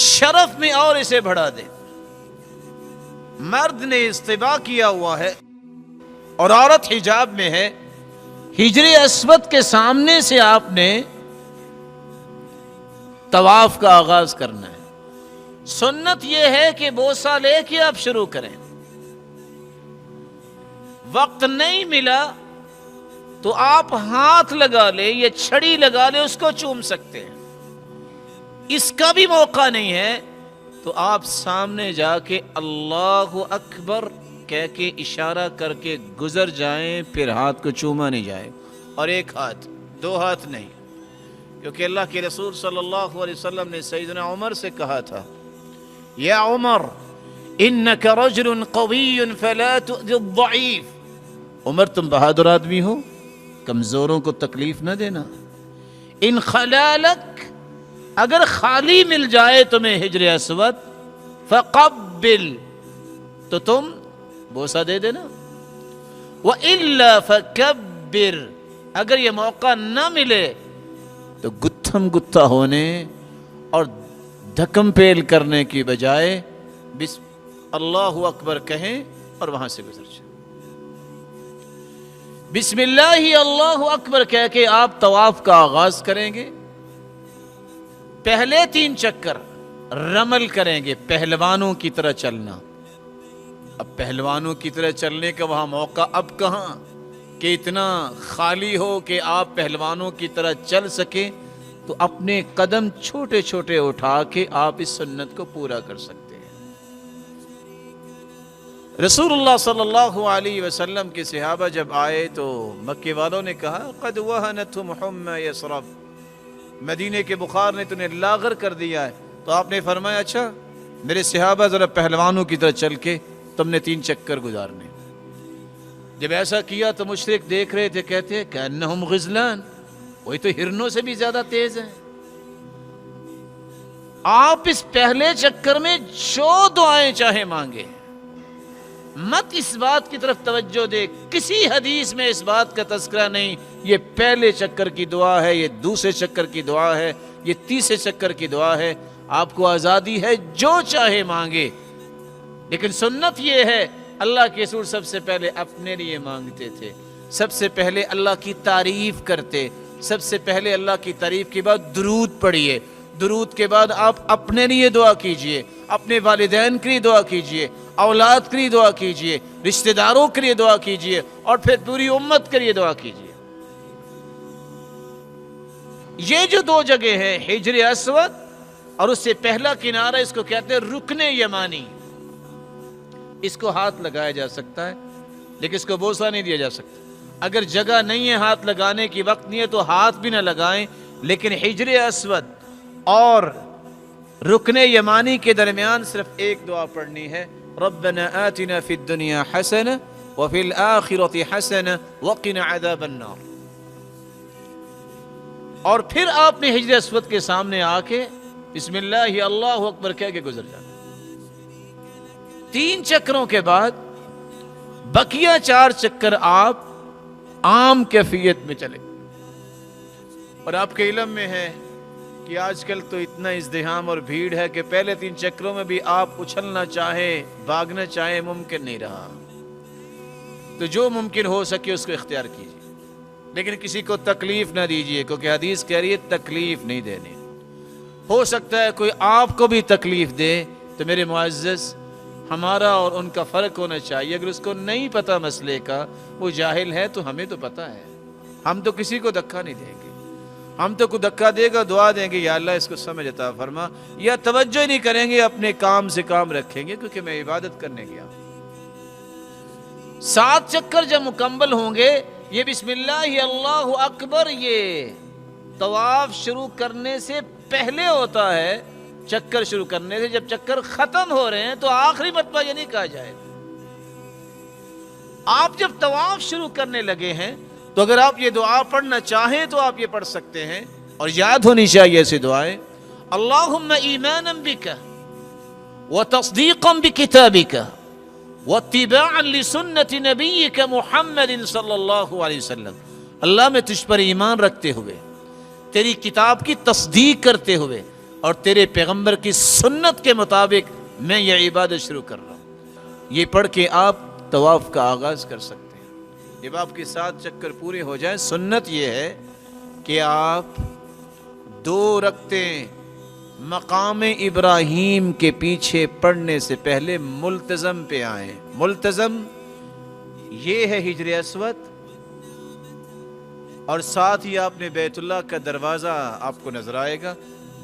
شرف میں اور اسے بڑھا دے. مرد نے استباء کیا ہوا ہے اور عورت حجاب میں ہے. حجر اسود کے سامنے سے آپ نے طواف کا آغاز کرنا ہے. سنت یہ ہے کہ بوسہ لے کے آپ شروع کریں. وقت نہیں ملا تو آپ ہاتھ لگا لے یا چھڑی لگا لے، اس کو چوم سکتے ہیں. اس کا بھی موقع نہیں ہے تو آپ سامنے جا کے اللہ اکبر کہہ کے اشارہ کر کے گزر جائیں، پھر ہاتھ کو چوما نہیں جائے. اور ایک ہاتھ، 2 ہاتھ نہیں، کیونکہ اللہ کے رسول صلی اللہ علیہ وسلم نے سیدنا عمر سے کہا تھا یا عمر انک رجل قوی فلا تؤذی الضعیف. عمر تم بہادر آدمی ہو، کمزوروں کو تکلیف نہ دینا. ان خلالک، اگر خالی مل جائے تمہیں حجر اسود، فقبل، تو تم بوسہ دے دینا. وَإِلَّا فَكَبِّرْ، اگر یہ موقع نہ ملے تو گتھم گتھا ہونے اور دھکم پیل کرنے کی بجائے اللہ اکبر کہیں اور وہاں سے گزر جائیں. بسم اللہ اللہ اکبر کہہ کے آپ طواف کا آغاز کریں گے. پہلے 3 چکر رمل کریں گے، پہلوانوں کی طرح چلنا. اب پہلوانوں کی طرح چلنے کا وہاں موقع اب کہاں کہ اتنا خالی ہو کہ آپ پہلوانوں کی طرح چل سکیں. تو اپنے قدم چھوٹے چھوٹے اٹھا کے آپ اس سنت کو پورا کر سکتے ہیں. رسول اللہ صلی اللہ علیہ وسلم کے صحابہ جب آئے تو مکے والوں نے کہا قد وہنتہم حمی یثرب، مدینے کے بخار نے تمہیں لاغر کر دیا ہے. تو آپ نے فرمایا اچھا میرے صحابہ ذرا پہلوانوں کی طرح چل کے تم نے 3 چکر گزارنے. جب ایسا کیا تو مشرک دیکھ رہے تھے، کہتے کأنہم غزلان، وہی تو ہرنوں سے بھی زیادہ تیز ہیں. آپ اس پہلے چکر میں جو دعائیں چاہے مانگے، مت اس بات کی طرف توجہ دے. کسی حدیث میں اس بات کا تذکرہ نہیں یہ پہلے چکر کی دعا ہے، یہ دوسرے چکر کی دعا ہے، یہ تیسرے چکر کی دعا ہے. آپ کو آزادی ہے جو چاہے مانگے، لیکن سنت یہ ہے اللہ کے رسول سب سے پہلے اپنے لیے مانگتے تھے، سب سے پہلے اللہ کی تعریف کرتے، سب سے پہلے اللہ کی تعریف کے بعد درود پڑھیے، درود کے بعد آپ اپنے لیے دعا کیجئے، اپنے والدین کے لیے دعا کیجئے، اولاد کے لیے دعا کیجئے، رشتہ داروں کے لیے دعا کیجئے، اور پھر پوری امت کے لیے دعا کیجئے. یہ جو 2 جگہ ہیں حجر اسود اور اس سے پہلا کنارہ، اس کو کہتے ہیں رکن یمانی. اس کو ہاتھ لگایا جا سکتا ہے لیکن اس کو بوسہ نہیں دیا جا سکتا. اگر جگہ نہیں ہے ہاتھ لگانے کی، وقت نہیں ہے تو ہاتھ بھی نہ لگائیں. لیکن حجر اسود اور رکن یمانی کے درمیان صرف ایک دعا پڑھنی ہے، ربنا آتنا فی الدنیا حسنہ وفی الآخرۃ حسنہ وقنا عذاب النار. اور پھر آپ نے حجر اسود کے سامنے آ کے بسم اللہ اللہ اکبر کہہ کے گزر جانا. 3 چکروں کے بعد بقیہ 4 چکر آپ عام کیفیت میں چلے. اور آپ کے علم میں ہے کہ آج کل تو اتنا ازدحام اور بھیڑ ہے کہ پہلے 3 چکروں میں بھی آپ اچھلنا چاہیں، بھاگنا چاہیں، ممکن نہیں رہا. تو جو ممکن ہو سکے اس کو اختیار کیجیے، لیکن کسی کو تکلیف نہ دیجیے، کیونکہ حدیث کہہ رہی ہے تکلیف نہیں دینی. ہو سکتا ہے کوئی آپ کو بھی تکلیف دے، تو میرے معزز ہمارا اور ان کا فرق ہونا چاہیے. اگر اس کو نہیں پتا مسئلے کا، وہ جاہل ہے، تو ہمیں تو پتا ہے. ہم تو کسی کو دھکا نہیں دیں گے. ہم تو کوئی دھکا دے گا دعا دیں گے یا اللہ اس کو سمجھ عطا فرما، یا توجہ نہیں کریں گے، اپنے کام سے کام رکھیں گے کیونکہ میں عبادت کرنے گیا. 7 چکر جب مکمل ہوں گے، یہ بسم اللہ اللہ اکبر یہ طواف شروع کرنے سے پہلے ہوتا ہے. چکر شروع کرنے سے، جب چکر ختم ہو رہے ہیں تو آخری مرتبہ یہ نہیں کہا جائے. آپ جب طواف شروع کرنے لگے ہیں تو اگر آپ یہ دعا پڑھنا چاہیں تو آپ یہ پڑھ سکتے ہیں، اور یاد ہونی چاہیے ایسی دعائیں. اللہم ایمانا بک وتصدیقا بکتابک واتباعا لسنت نبیک محمد صلی اللہ علیہ وسلم. اللہ میں تجھ پر ایمان رکھتے ہوئے، تیری کتاب کی تصدیق کرتے ہوئے، اور تیرے پیغمبر کی سنت کے مطابق میں یہ عبادت شروع کر رہا ہوں. یہ پڑھ کے آپ طواف کا آغاز کر سکتے ہیں. جب آپ کے 7 چکر پورے ہو جائیں، سنت یہ ہے کہ آپ 2 رکعتیں مقام ابراہیم کے پیچھے پڑھنے سے پہلے ملتزم پہ آئیں. ملتزم یہ ہے حجر اسود، اور ساتھ ہی آپ نے بیت اللہ کا دروازہ آپ کو نظر آئے گا.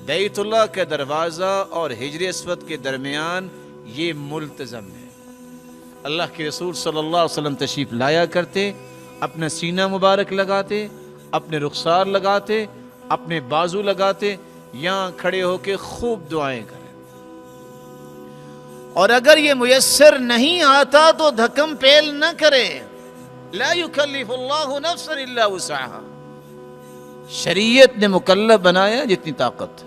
بیت اللہ کا دروازہ اور حجر اسود کے درمیان یہ ملتزم ہے. اللہ کے رسول صلی اللہ علیہ وسلم تشریف لایا کرتے، اپنا سینہ مبارک لگاتے، اپنے رخسار لگاتے، اپنے بازو لگاتے، یہاں کھڑے ہو کے خوب دعائیں کریں. اور اگر یہ میسر نہیں آتا تو دھکم پیل نہ کرے. لا یکلف اللہ نفسا الا وسعها. شریعت نے مکلف بنایا جتنی طاقت.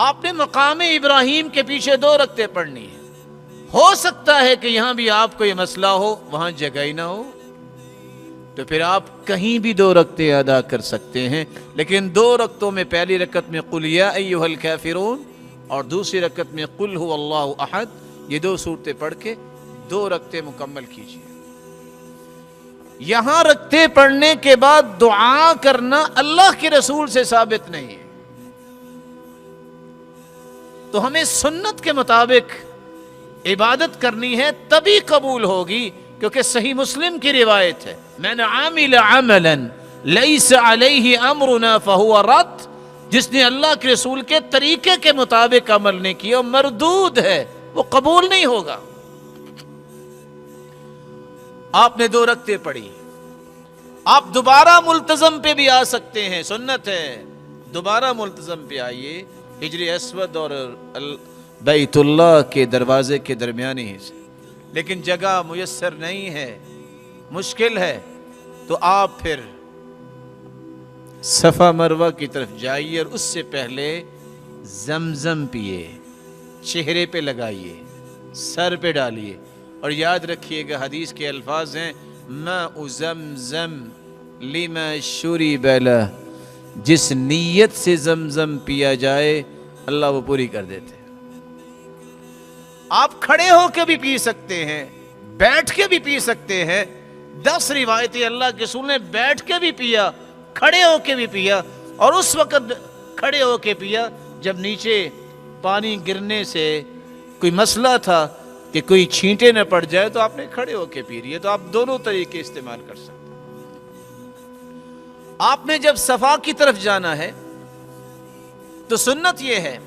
آپ نے مقام ابراہیم کے پیچھے 2 رکعتیں پڑھنی ہے. ہو سکتا ہے کہ یہاں بھی آپ کو یہ مسئلہ ہو، وہاں جگہ ہی نہ ہو، تو پھر آپ کہیں بھی 2 رکعتیں ادا کر سکتے ہیں. لیکن 2 رکعتوں میں پہلی رکعت میں قل یا ایھا الکافرون اور دوسری رکعت میں قل ھو اللہ احد، یہ 2 سورتیں پڑھ کے 2 رکعتیں مکمل کیجیے. یہاں رکھتے پڑھنے کے بعد دعا کرنا اللہ کے رسول سے ثابت نہیں ہے. تو ہمیں سنت کے مطابق عبادت کرنی ہے، تبھی قبول ہوگی، کیونکہ صحیح مسلم کی روایت ہے، من عامل عملا لیس علیہ امرنا فہو رد. جس نے اللہ کے رسول کے طریقے کے مطابق عمل نہیں کیا، مردود ہے، وہ قبول نہیں ہوگا. آپ نے 2 رکعتیں پڑھی، آپ دوبارہ ملتزم پہ بھی آ سکتے ہیں، سنت ہے دوبارہ ملتزم پہ آئیے، حجر اسود اور بیت اللہ کے دروازے کے درمیانی حصے. لیکن جگہ میسر نہیں ہے، مشکل ہے، تو آپ پھر صفا مروہ کی طرف جائیے اور اس سے پہلے زمزم پیئے، چہرے پہ لگائیے، سر پہ ڈالیے، اور یاد رکھیے گا حدیث کے الفاظ ہیں ماء زمزم لما شرب لہ، جس نیت سے زمزم پیا جائے اللہ وہ پوری کر دیتے. آپ کھڑے ہو کے بھی پی سکتے ہیں، بیٹھ کے بھی پی سکتے ہیں. 10 روایتیں اللہ کے رسول نے بیٹھ کے بھی پیا، کھڑے ہو کے بھی پیا، اور اس وقت کھڑے ہو کے پیا جب نیچے پانی گرنے سے کوئی مسئلہ تھا کہ کوئی چھینٹے نہ پڑ جائے، تو آپ نے کھڑے ہو کے پی لیے. تو آپ دونوں طریقے استعمال کر سکتے. آپ نے جب صفا کی طرف جانا ہے تو سنت یہ ہے،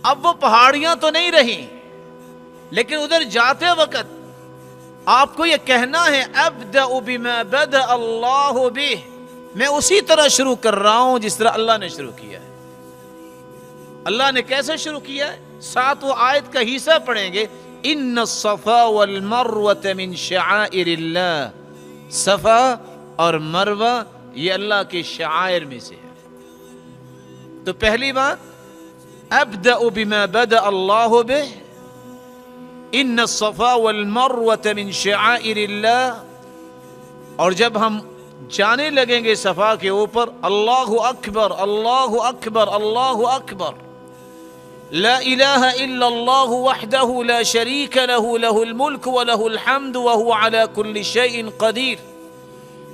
اب وہ پہاڑیاں تو نہیں رہی، لیکن ادھر جاتے وقت آپ کو یہ کہنا ہے ابدأ بما بدأ اللہ بہ، میں اسی طرح شروع کر رہا ہوں جس طرح اللہ نے شروع کیا ہے. اللہ نے کیسے شروع کیا ہے؟ 7 آیت کا حصہ پڑھیں گے. ان الصفا والمروة من شعائر اللہ، صفا اور مروہ یہ اللہ کے شعائر میں سے ہے. تو پہلی بات ابدأ بما بدأ اللہ بہ، ان الصفا والمروة من شعائر اللہ. اور جب ہم جانے لگیں گے صفا کے اوپر، اللہ اکبر اللہ اکبر اللہ اکبر، لا الہ الا اللہ وحدہ لا شریک لہ لہ الملک ولہ الحمد وہو علی کل شیء قدیر،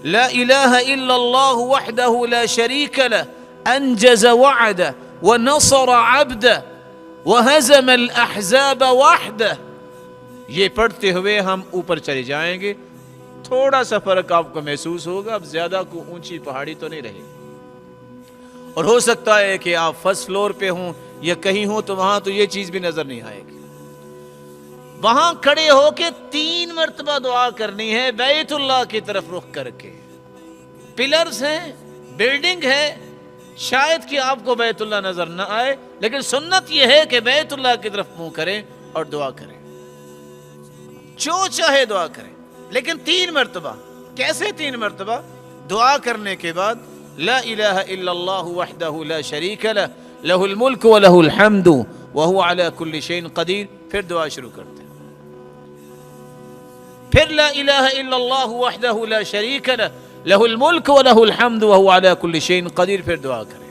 لا الہ الا اللہ وحدہ لا شریک لہ انجز وعدہ ونصر عبدہ وہزم الاحزاب وحدہ. یہ پڑھتے ہوئے ہم اوپر چلے جائیں گے. تھوڑا سا فرق آپ کو محسوس ہوگا، اب زیادہ کو اونچی پہاڑی تو نہیں رہے، اور ہو سکتا ہے کہ آپ فرسٹ فلور پہ ہوں یا کہیں ہوں تو وہاں تو یہ چیز بھی نظر نہیں آئے گی. وہاں کھڑے ہو کے 3 مرتبہ دعا کرنی ہے، بیت اللہ کی طرف رخ کر کے. پلرز ہیں، بلڈنگ ہے، شاید کہ آپ کو بیت اللہ نظر نہ آئے، لیکن سنت یہ ہے کہ بیت اللہ کی طرف منہ کریں اور دعا کریں، جو چاہے دعا کریں، لیکن 3 مرتبہ. کیسے 3 مرتبہ؟ دعا کرنے کے بعد لا الہ الا اللہ وحدہ لا شریک لہ لہ الملک ولہ الحمد وہو علی کل شیء قدیر. پھر دعا شروع کرتے ہیں. پھر لا الہ الا اللہ وحدہ لا شریک لہ لہ الملک ولہ الحمد وہو علی کل شیء قدیر. پھر دعا کریں.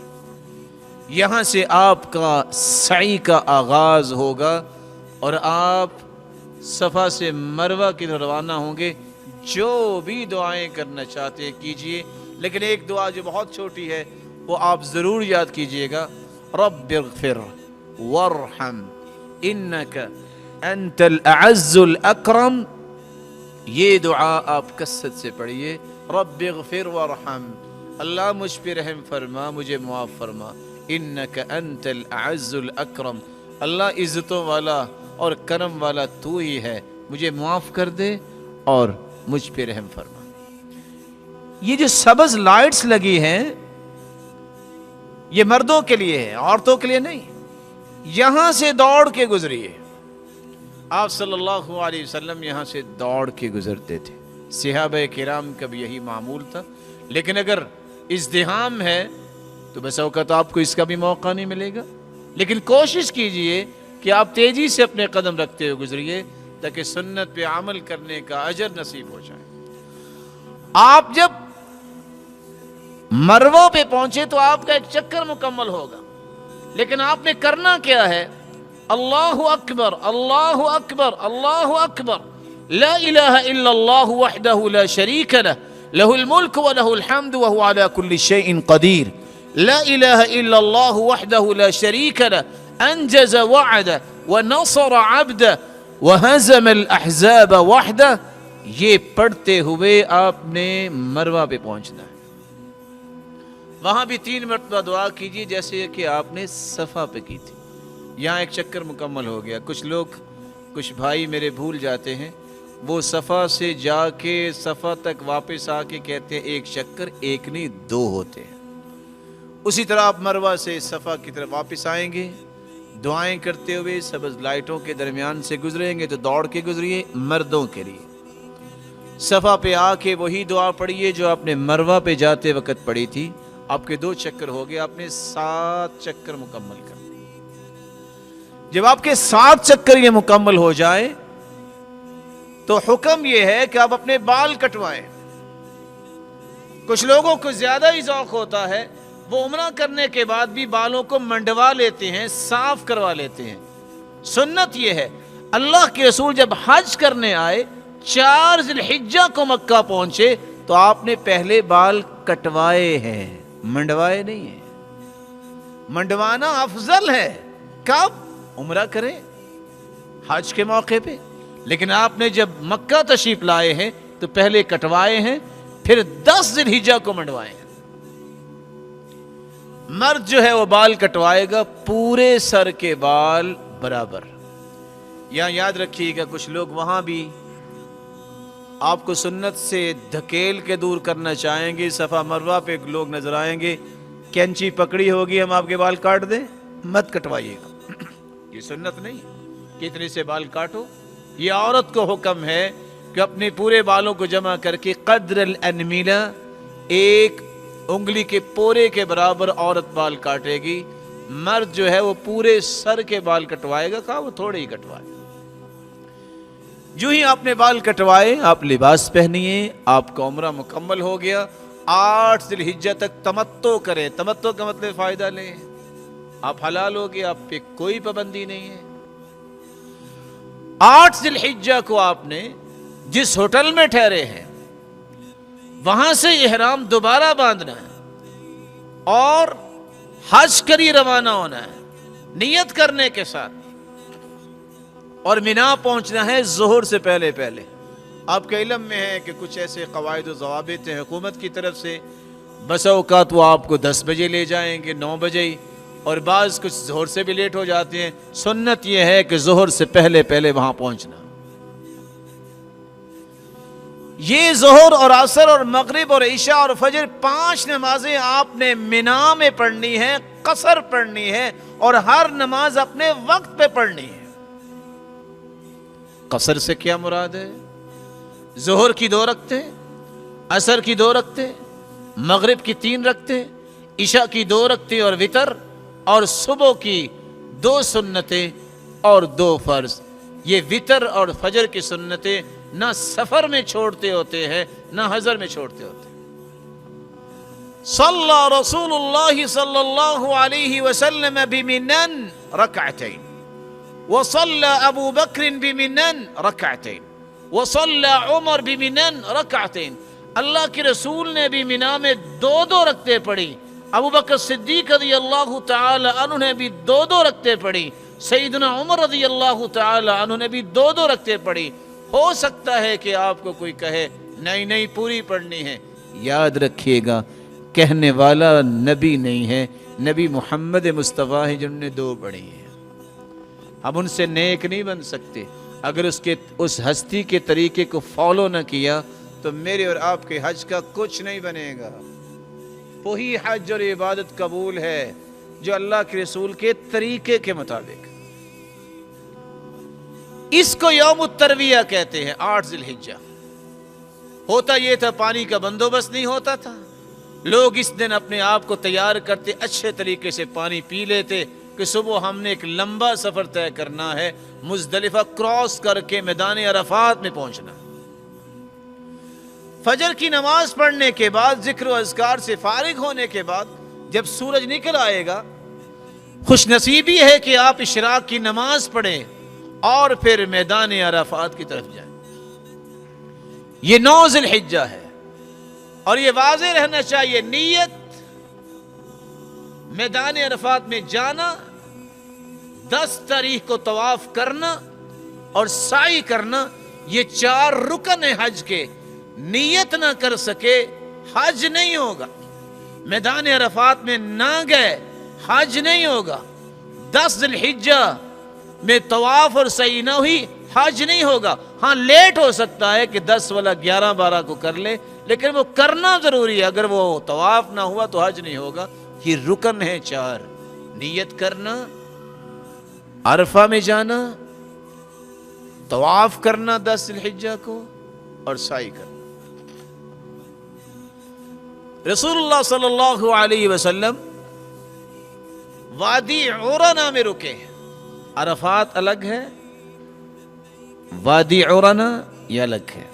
یہاں سے آپ کا سعی کا آغاز ہوگا اور آپ صفا سے مروہ کی طرف روانہ ہوں گے. جو بھی دعائیں کرنا چاہتے ہیں کیجئے، لیکن ایک دعا جو بہت چھوٹی ہے وہ آپ ضرور یاد کیجئے گا، رب اغفر وارحم انک انت الاعز الاکرم. یہ دعا آپ کثرت سے پڑھیے، رب اغفر وارحم، اللہ مجھ پہ رحم فرما، مجھے معاف فرما، انک انت الاعز الاکرم، اللہ عزتوں والا اور کرم والا تو ہی ہے، مجھے معاف کر دے اور مجھ پہ رحم فرما. یہ جو سبز لائٹس لگی ہیں یہ مردوں کے لیے ہے، عورتوں کے لیے نہیں. یہاں سے دوڑ کے گزریے. آپ صلی اللہ علیہ وسلم یہاں سے دوڑ کے گزرتے تھے، صحابہ کرام کا بھی یہی معمول تھا. لیکن اگر ازدحام ہے تو بس اوقات آپ کو اس کا بھی موقع نہیں ملے گا. لیکن کوشش کیجئے کہ آپ تیزی سے اپنے قدم رکھتے ہوئے گزریے تاکہ سنت پہ عمل کرنے کا اجر نصیب ہو جائے. آپ جب مروہ پہ پہنچے تو آپ کا ایک چکر مکمل ہوگا، لیکن آپ نے کرنا کیا ہے؟ اللہ اکبر اللہ اکبر اللہ اکبر. لا الہ الا اللہ وحدہ لا شریک لہ لہ الملک و لہ الحمد وہو علی کل شیء قدیر. لا الہ الا اللہ وحدہ لا شریک لہ انجز وعدہ ونصر عبدہ وہزم الاحزاب وحدہ. یہ پڑھتے ہوئے آپ نے مروہ پہ پہنچنا ہے. وہاں بھی 3 مرتبہ دعا کیجیے جیسے کہ آپ نے صفا پہ کی تھی. یہاں ایک چکر مکمل ہو گیا. کچھ بھائی میرے بھول جاتے ہیں, وہ صفا سے جا کے صفا تک واپس آ کے کہتے ہیں ایک چکر, ایک نہیں 2 ہوتے ہیں. اسی طرح آپ مروہ سے صفا کی طرف واپس آئیں گے, دعائیں کرتے ہوئے سبز لائٹوں کے درمیان سے گزریں گے تو دوڑ کے گزریے. مردوں کے لیے صفا پہ آ کے وہی دعا پڑھیے جو آپ نے مروہ پہ جاتے وقت پڑھی تھی. آپ کے 2 چکر ہو گئے, آپ نے 7 چکر مکمل کر دیے. جب آپ کے 7 چکر یہ مکمل ہو جائے تو حکم یہ ہے کہ آپ اپنے بال کٹوائیں. کچھ لوگوں کو زیادہ ہی ذوق ہوتا ہے, وہ عمرہ کرنے کے بعد بھی بالوں کو منڈوا لیتے ہیں, صاف کروا لیتے ہیں. سنت یہ ہے, اللہ کے رسول جب حج کرنے آئے 4 ذی الحجہ کو مکہ پہنچے تو آپ نے پہلے بال کٹوائے ہیں, منڈوائے نہیں ہیں. منڈوانا افضل ہے. کب؟ عمرہ کریں حج کے موقع پہ. لیکن آپ نے جب مکہ تشریف لائے ہیں تو پہلے کٹوائے ہیں, پھر 10 ذی الحجہ کو منڈوائے ہیں. مرد جو ہے وہ بال کٹوائے گا پورے سر کے بال برابر. یہاں یاد رکھیے گا, کچھ لوگ وہاں بھی آپ کو سنت سے دھکیل کے دور کرنا چاہیں گے. صفا مروہ پہ لوگ نظر آئیں گے, کینچی پکڑی ہوگی, ہم آپ کے بال کاٹ دیں. مت کٹوائیے گا, یہ سنت نہیں کہ اتنے سے بال کاٹو. یہ عورت کو حکم ہے کہ اپنے پورے بالوں کو جمع کر کے قدر الانمیلہ, 1 انگلی کے پورے کے برابر عورت بال کاٹے گی. مرد جو ہے وہ پورے سر کے بال کٹوائے گا, کہا وہ تھوڑے ہی کٹوائے. جو ہی آپ نے بال کٹوائے آپ لباس پہنیے, آپ کا عمرہ مکمل ہو گیا. 8 ذی الحجہ تک تمتع کریں. تمتع کا مطلب فائدہ لیں, آپ حلال ہو گئے, آپ پہ کوئی پابندی نہیں ہے. 8 ذی الحجہ کو آپ نے جس ہوٹل میں ٹھہرے ہیں وہاں سے احرام دوبارہ باندھنا ہے اور حج کری روانہ ہونا ہے نیت کرنے کے ساتھ, اور مینا پہنچنا ہے ظہر سے پہلے پہلے. آپ کے علم میں ہے کہ کچھ ایسے قواعد و ضوابط ہیں حکومت کی طرف سے, بسا اوقات وہ آپ کو 10 بجے لے جائیں گے, 9 بجے, اور بعض کچھ ظہر سے بھی لیٹ ہو جاتے ہیں. سنت یہ ہے کہ ظہر سے پہلے پہلے وہاں پہنچنا. یہ ظہر اور عصر اور مغرب اور عشاء اور فجر 5 نمازیں آپ نے مینا میں پڑھنی ہے, قصر پڑھنی ہے, اور ہر نماز اپنے وقت پہ پڑھنی ہے. قصر سے کیا مراد ہے؟ ظہر کی 2 رکعتیں, عصر کی 2 رکعتیں, مغرب کی 3 رکعتیں, عشاء کی 2 رکعتیں اور وتر, اور صبح کی 2 سنتیں اور 2 فرض. یہ وتر اور فجر کی سنتیں نہ سفر میں چھوڑتے ہوتے ہیں نہ حضر میں چھوڑتے ہوتے ہیں. صلی رسول اللہ صلی اللہ علیہ وسلم بمنن رکعتین, وصلی ابو بکر بمنن رکعتین, وصلی عمر بمنن رکعتین. اللہ کے رسول نے بھی مینا میں 2 رکعتیں پڑھی, ابو بکر صدیق رضی اللہ تعالی عنہ نے بھی 2 رکعتیں پڑھی, سیدنا عمر رضی اللہ تعالی عنہ نے بھی 2 رکعتیں پڑھی. ہو سکتا ہے کہ آپ کو کوئی کہے نہیں پوری پڑھنی ہے. یاد رکھیے گا, کہنے والا نبی نہیں ہے, نبی محمد مصطفیٰ ہے جنہوں نے 2 پڑھی ہیں. ہم ان سے نیک نہیں بن سکتے. اگر اس ہستی کے طریقے کو فالو نہ کیا تو میرے اور آپ کے حج کا کچھ نہیں بنے گا. وہی حج اور عبادت قبول ہے جو اللہ کے رسول کے طریقے کے مطابق. اس کو یوم الترویہ کہتے ہیں. 8 ذی الحجہ. ہوتا یہ تھا پانی کا بندوبست نہیں ہوتا تھا, لوگ اس دن اپنے آپ کو تیار کرتے, اچھے طریقے سے پانی پی لیتے کہ صبح ہم نے ایک لمبا سفر طے کرنا ہے, مزدلفہ کراس کر کے میدان عرفات میں پہنچنا. فجر کی نماز پڑھنے کے بعد, ذکر و اذکار سے فارغ ہونے کے بعد جب سورج نکل آئے گا, خوش نصیبی ہے کہ آپ اشراق کی نماز پڑھیں اور پھر میدان عرفات کی طرف جائیں. یہ 9 ذی الحجہ ہے، اور یہ واضح رہنا چاہیے نیت میدان عرفات میں جانا، 10 تاریخ کو طواف کرنا اور سعی کرنا، یہ 4 رکن ہیں حج کے. نیت نہ کر سکے حج نہیں ہوگا. میدان عرفات میں نہ گئے حج نہیں ہوگا. 10 ذی الحجہ میں طواف اور سعی نہ ہوئی حج نہیں ہوگا. ہاں لیٹ ہو سکتا ہے کہ 10 والا 11 12 کو کر لے، لیکن وہ کرنا ضروری ہے. اگر وہ طواف نہ ہوا تو حج نہیں ہوگا. یہ رکن ہے 4: نیت کرنا، عرفہ میں جانا، طواف کرنا 10 ذی الحجہ کو، اور سعی کرنا. رسول اللہ صلی اللہ علیہ وسلم وادی عرنہ میں رکے. عرفات الگ ہے، وادی عرنہ یہ الگ ہے.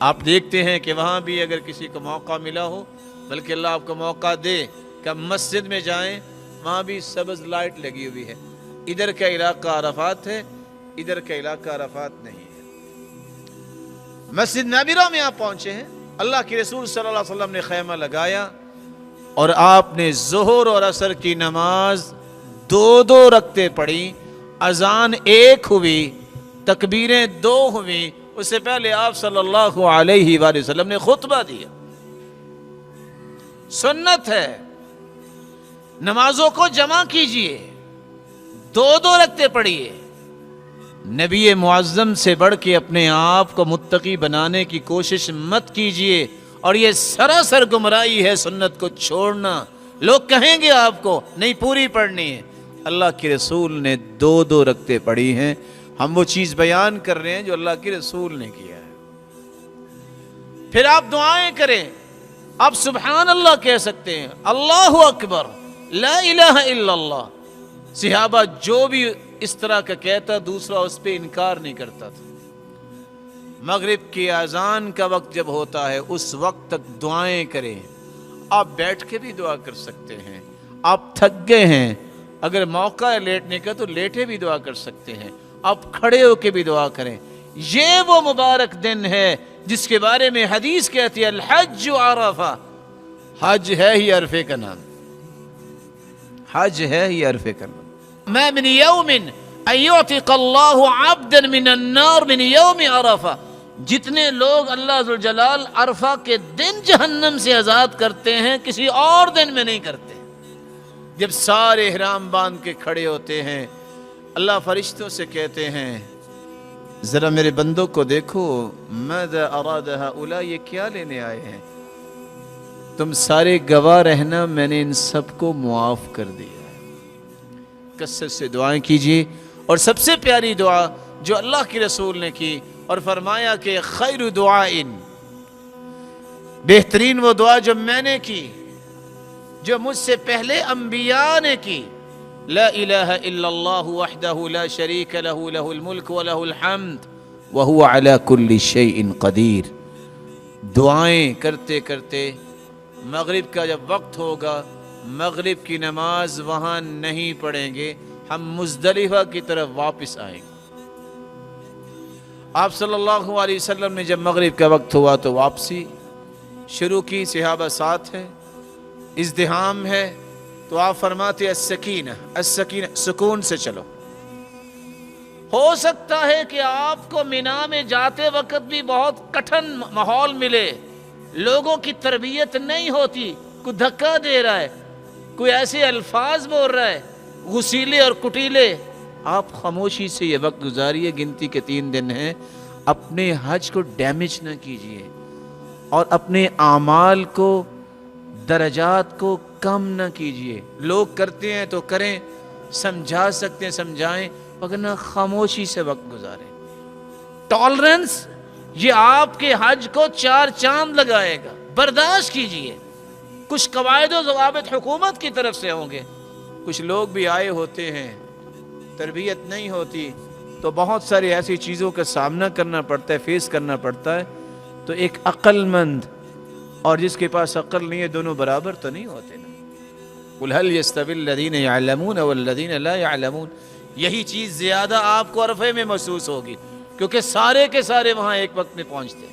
آپ دیکھتے ہیں کہ وہاں بھی اگر کسی کو موقع ملا ہو، بلکہ اللہ آپ کو موقع دے کہ مسجد میں جائیں، وہاں بھی سبز لائٹ لگی ہوئی ہے. ادھر کا علاقہ عرفات ہے، ادھر کا علاقہ عرفات نہیں ہے. مسجد نبوی میں آپ پہنچے ہیں، اللہ کے رسول صلی اللہ علیہ وسلم نے خیمہ لگایا اور آپ نے ظہر اور عصر کی نماز 2 رکعتیں پڑھی. اذان 1 ہوئی، تکبیریں 2 ہوئیں. اس سے پہلے آپ صلی اللہ علیہ وآلہ وسلم نے خطبہ دیا. سنت ہے، نمازوں کو جمع کیجئے، 2 رکعتیں پڑھیے. نبی معظم سے بڑھ کے اپنے آپ کو متقی بنانے کی کوشش مت کیجئے. اور یہ سراسر گمراہی ہے سنت کو چھوڑنا. لوگ کہیں گے آپ کو نہیں پوری پڑھنی ہے. اللہ کے رسول نے 2 رکعتیں پڑھی ہیں. ہم وہ چیز بیان کر رہے ہیں جو اللہ کے رسول نے کیا ہے. پھر آپ دعائیں کریں. آپ سبحان اللہ کہہ سکتے ہیں، اللہ اکبر، لا الہ الا اللہ. صحابہ جو بھی اس طرح کا کہتا، دوسرا اس پہ انکار نہیں کرتا تھا. مغرب کی اذان کا وقت جب ہوتا ہے اس وقت تک دعائیں کریں. آپ بیٹھ کے بھی دعا کر سکتے ہیں. آپ تھک گئے ہیں، اگر موقع ہے لیٹنے کا تو لیٹے بھی دعا کر سکتے ہیں. آپ کھڑے ہو کے بھی دعا کریں. یہ وہ مبارک دن ہے جس کے بارے میں حدیث کہتی ہے الحج عرفہ. حج ہے ہی عرفے کا نام، حج ہے ہی عرفے کا نام. ما من یوم ان یعتق اللہ عبدا من النار من یوم عرفہ. جتنے لوگ اللہ ذوالجلال عرفہ کے دن جہنم سے آزاد کرتے ہیں کسی اور دن میں نہیں کرتے. جب سارے احرام باندھ کے کھڑے ہوتے ہیں، اللہ فرشتوں سے کہتے ہیں ذرا میرے بندوں کو دیکھو، ماذا اراد ہؤلاء، یہ کیا لینے آئے ہیں؟ تم سارے گواہ رہنا، میں نے ان سب کو معاف کر دیا. کثرت سے دعائیں کیجیے. اور سب سے پیاری دعا جو اللہ کے رسول نے کی اور فرمایا کہ خیر دعائن، بہترین وہ دعا جو میں نے کی، جو مجھ سے پہلے انبیاء نے کی، لا الہ الا اللہ وحدہ لا شریک لہ لہ الملک ولہ الحمد وہو علی کل شیء قدیر. دعائیں کرتے کرتے مغرب کا جب وقت ہوگا، مغرب کی نماز وہاں نہیں پڑھیں گے، ہم مزدلفہ کی طرف واپس آئیں گے. آپ صلی اللہ علیہ وسلم نے جب مغرب کا وقت ہوا تو واپسی شروع کی. صحابہ ساتھ ہیں، ازدحام ہے، تو آپ فرماتے السکینہ السکینہ، سکون سے چلو. ہو سکتا ہے کہ آپ کو مینا میں جاتے وقت بھی بہت کٹھن ماحول ملے، لوگوں کی تربیت نہیں ہوتی، کوئی دھکا دے رہا ہے، کوئی ایسے الفاظ بول رہا ہے غسیلے اور کٹیلے. آپ خاموشی سے یہ وقت گزاریے. گنتی کے 3 دن ہیں. اپنے حج کو ڈیمیج نہ کیجیے اور اپنے اعمال کو، درجات کو کم نہ کیجیے. لوگ کرتے ہیں تو کریں، سمجھا سکتے ہیں سمجھائیں، وگرنہ خاموشی سے وقت گزاریں. ٹالرنس یہ آپ کے حج کو 4 چاند لگائے گا. برداشت کیجیے. کچھ قواعد و ضوابط حکومت کی طرف سے ہوں گے. کچھ لوگ بھی آئے ہوتے ہیں، تربیت نہیں ہوتی تو بہت ساری ایسی چیزوں کا سامنا کرنا پڑتا ہے، فیس کرنا پڑتا ہے. تو ایک عقل مند اور جس کے پاس عقل نہیں ہے، دونوں برابر تو نہیں ہوتے نا. قل هل يستوي الذين يعلمون والذين لا يعلمون. یہی چیز زیادہ آپ کو عرفے میں محسوس ہوگی کیونکہ سارے کے سارے وہاں ایک وقت میں پہنچتے ہیں.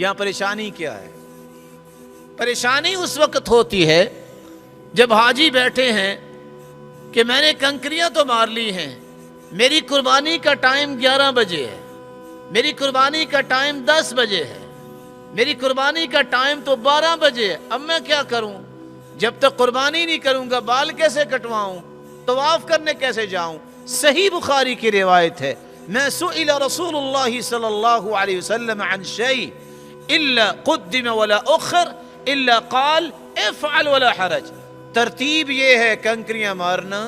یہاں پریشانی کیا ہے؟ پریشانی اس وقت ہوتی ہے جب حاجی بیٹھے ہیں کہ میں نے کنکریاں تو مار لی ہیں، میری قربانی کا ٹائم 11 بجے ہے، میری قربانی کا ٹائم 10 بجے ہے، میری قربانی کا ٹائم تو 12 بجے ہے، اب میں کیا کروں؟ جب تک قربانی نہیں کروں گا بال کیسے کٹواؤں، طواف کرنے کیسے جاؤں؟ صحیح بخاری کی روایت ہے، میں سئل رسول اللہ صلی اللہ علیہ وسلم عن شیء الا قدم ولا اخر الا قال افعل ولا حرج۔ ترتیب یہ ہے کنکریاں مارنا،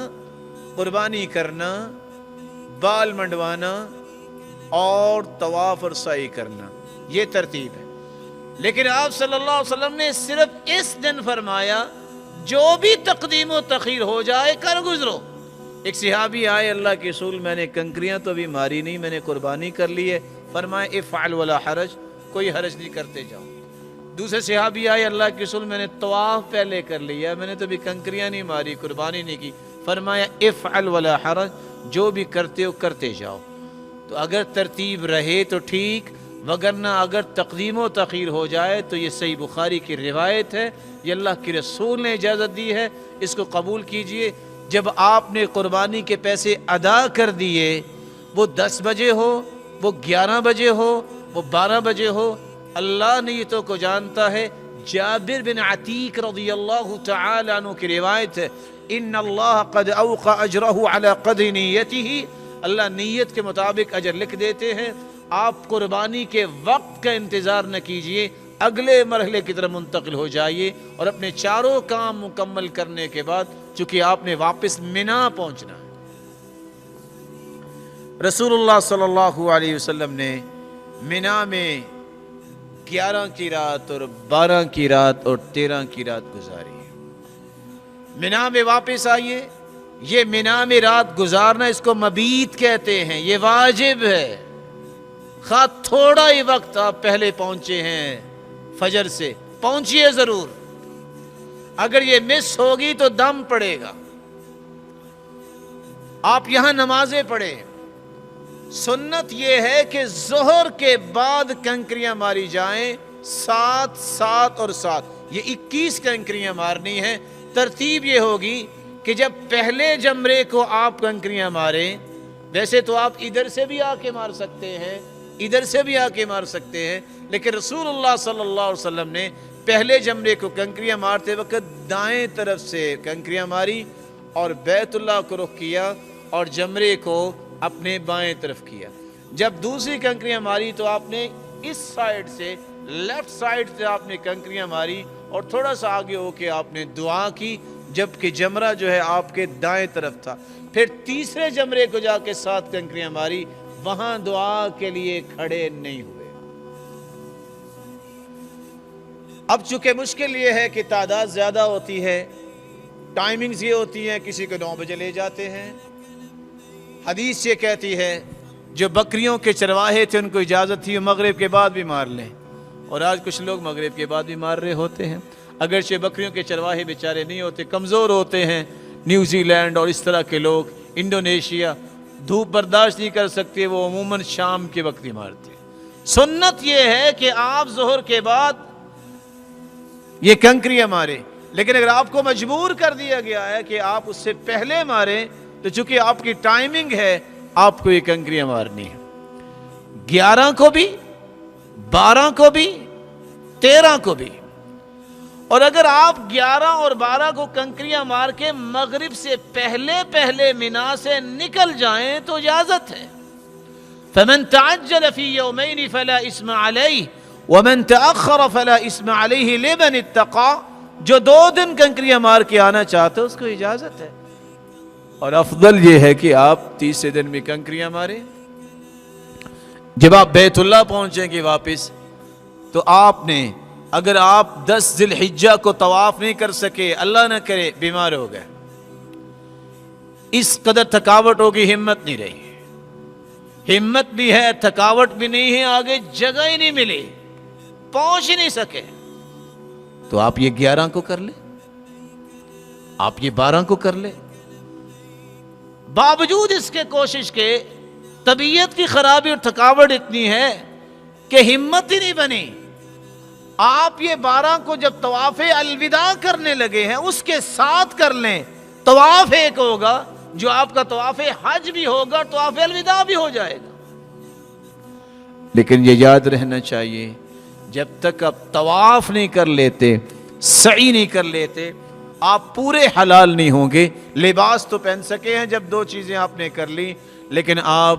قربانی کرنا، بال منڈوانا اور طواف اور سعی کرنا، یہ ترتیب ہے۔ لیکن آپ صلی اللہ علیہ وسلم نے صرف اس دن فرمایا جو بھی تقدیم و تخیر ہو جائے کر گزرو۔ ایک صحابی آئے، اللہ کے رسول میں نے کنکریاں تو ابھی ماری نہیں، میں نے قربانی کر لی ہے، فرمایا افعل ولا حرج، کوئی حرج نہیں، کرتے جاؤ۔ دوسرے صحابی آئے، اللہ کے رسول میں نے طواف پہلے کر لیا، میں نے تو ابھی کنکریاں نہیں ماری، قربانی نہیں کی، فرمایا افعل ولا حرج، جو بھی کرتے ہو کرتے جاؤ۔ تو اگر ترتیب رہے تو ٹھیک، وگرنہ اگر تقدیم و تاخیر ہو جائے تو یہ صحیح بخاری کی روایت ہے، یہ اللہ کے رسول نے اجازت دی ہے، اس کو قبول کیجئے۔ جب آپ نے قربانی کے پیسے ادا کر دیے، وہ 10 بجے ہو، وہ 11 بجے ہو، وہ 12 بجے ہو، اللہ نیتوں کو جانتا ہے۔ جابر بن عتیق رضی اللہ تعالی عنہ کی روایت ہے، ان اللہ قد اوقع اجرہ علی قدر نیتہ، اللہ نیت کے مطابق اجر لکھ دیتے ہیں۔ آپ قربانی کے وقت کا انتظار نہ کیجئے، اگلے مرحلے کی طرف منتقل ہو جائیے، اور اپنے چاروں کام مکمل کرنے کے بعد چونکہ آپ نے واپس مینا پہنچنا ہے۔ رسول اللہ صلی اللہ علیہ وسلم نے مینا میں 11 کی رات اور 12 کی رات اور 13 کی رات گزاری۔ مینا میں واپس آئیے، یہ مینا میں رات گزارنا اس کو مبیت کہتے ہیں، یہ واجب ہے۔ خواہ تھوڑا ہی وقت آپ پہلے پہنچے ہیں فجر سے، پہنچیے ضرور، اگر یہ مس ہوگی تو دم پڑے گا۔ آپ یہاں نمازیں پڑھیں۔ سنت یہ ہے کہ ظہر کے بعد کنکریاں ماری جائیں، 7 7 اور 7، یہ 21 کنکریاں مارنی ہیں۔ ترتیب یہ ہوگی کہ جب پہلے جمرے کو آپ کنکریاں ماریں، ویسے تو آپ ادھر سے بھی آ کے مار سکتے ہیں، ادھر سے بھی آ کے مار سکتے ہیں، لیکن رسول اللہ صلی اللہ علیہ وسلم نے پہلے جمرے کو کنکریاں مارتے وقت دائیں طرف سے کنکریاں ماری اور بیت اللہ کو رخ کیا اور جمرے کو اپنے بائیں طرف کیا۔ جب دوسری کنکریاں ماری تو آپ نے اس سائیڈ سے، لیفٹ سائیڈ سے آپ نے کنکریاں ماری اور تھوڑا سا آگے ہو کے آپ نے دعا کی، جبکہ جمرہ جو ہے آپ کے دائیں طرف تھا۔ پھر تیسرے جمرے کو جا کے 7 کنکریاں ماری، وہاں دعا کے لیے کھڑے نہیں ہوئے۔ اب چونکہ مشکل یہ ہے کہ تعداد زیادہ ہوتی ہے، ٹائمنگز یہ ہوتی ہیں، کسی کو 9 بجے لے جاتے ہیں۔ حدیث یہ کہتی ہے جو بکریوں کے چرواہے تھے ان کو اجازت تھی مغرب کے بعد بھی مار لیں، اور آج کچھ لوگ مغرب کے بعد بھی مار رہے ہوتے ہیں۔ اگرچہ بکریوں کے چرواہے بیچارے نہیں ہوتے، کمزور ہوتے ہیں، نیوزی لینڈ اور اس طرح کے لوگ، انڈونیشیا، دھوپ برداشت نہیں کر سکتے، وہ عموماً شام کے وقت ہی مارتے ہیں۔ سنت یہ ہے کہ آپ ظہر کے بعد یہ کنکریاں ماریں، لیکن اگر آپ کو مجبور کر دیا گیا ہے کہ آپ اس سے پہلے ماریں تو چونکہ آپ کی ٹائمنگ ہے، آپ کو یہ کنکریاں مارنی ہے، 11 کو بھی، 12 کو بھی، 13 کو بھی۔ اور اگر آپ 11 اور 12 کو کنکریاں مار کے مغرب سے پہلے مینا سے نکل جائیں تو اجازت ہے۔ فمن تعجل فی یومین فلا اسم علیہ ومن تأخر فلا اسم علیہ لمن اتقى، جو 2 دن کنکریاں مار کے آنا چاہتے اس کو اجازت ہے، اور افضل یہ ہے کہ آپ تیسرے دن میں کنکریاں ماریں۔ جب آپ بیت اللہ پہنچیں گے واپس تو آپ نے، اگر آپ 10 ذی الحجہ کو طواف نہیں کر سکے، اللہ نہ کرے بیمار ہو گئے، اس قدر تھکاوٹ ہوگی، ہمت نہیں رہی، ہمت بھی ہے، تھکاوٹ بھی نہیں ہے، آگے جگہ ہی نہیں ملی، پہنچ ہی نہیں سکے، تو آپ یہ 11 کو کر لیں، آپ یہ 12 کو کر لیں۔ باوجود اس کے کوشش کے طبیعت کی خرابی اور تھکاوٹ اتنی ہے کہ ہمت ہی نہیں بنی، آپ یہ 12 کو جب طواف الوداع کرنے لگے ہیں اس کے ساتھ کر لیں، طواف ایک ہوگا جو آپ کا طواف حج بھی ہوگا، طواف الوداع بھی ہو جائے گا۔ لیکن یہ یاد رہنا چاہیے جب تک آپ طواف نہیں کر لیتے، سعی نہیں کر لیتے، آپ پورے حلال نہیں ہوں گے۔ لباس تو پہن سکے ہیں جب 2 چیزیں آپ نے کر لی، لیکن آپ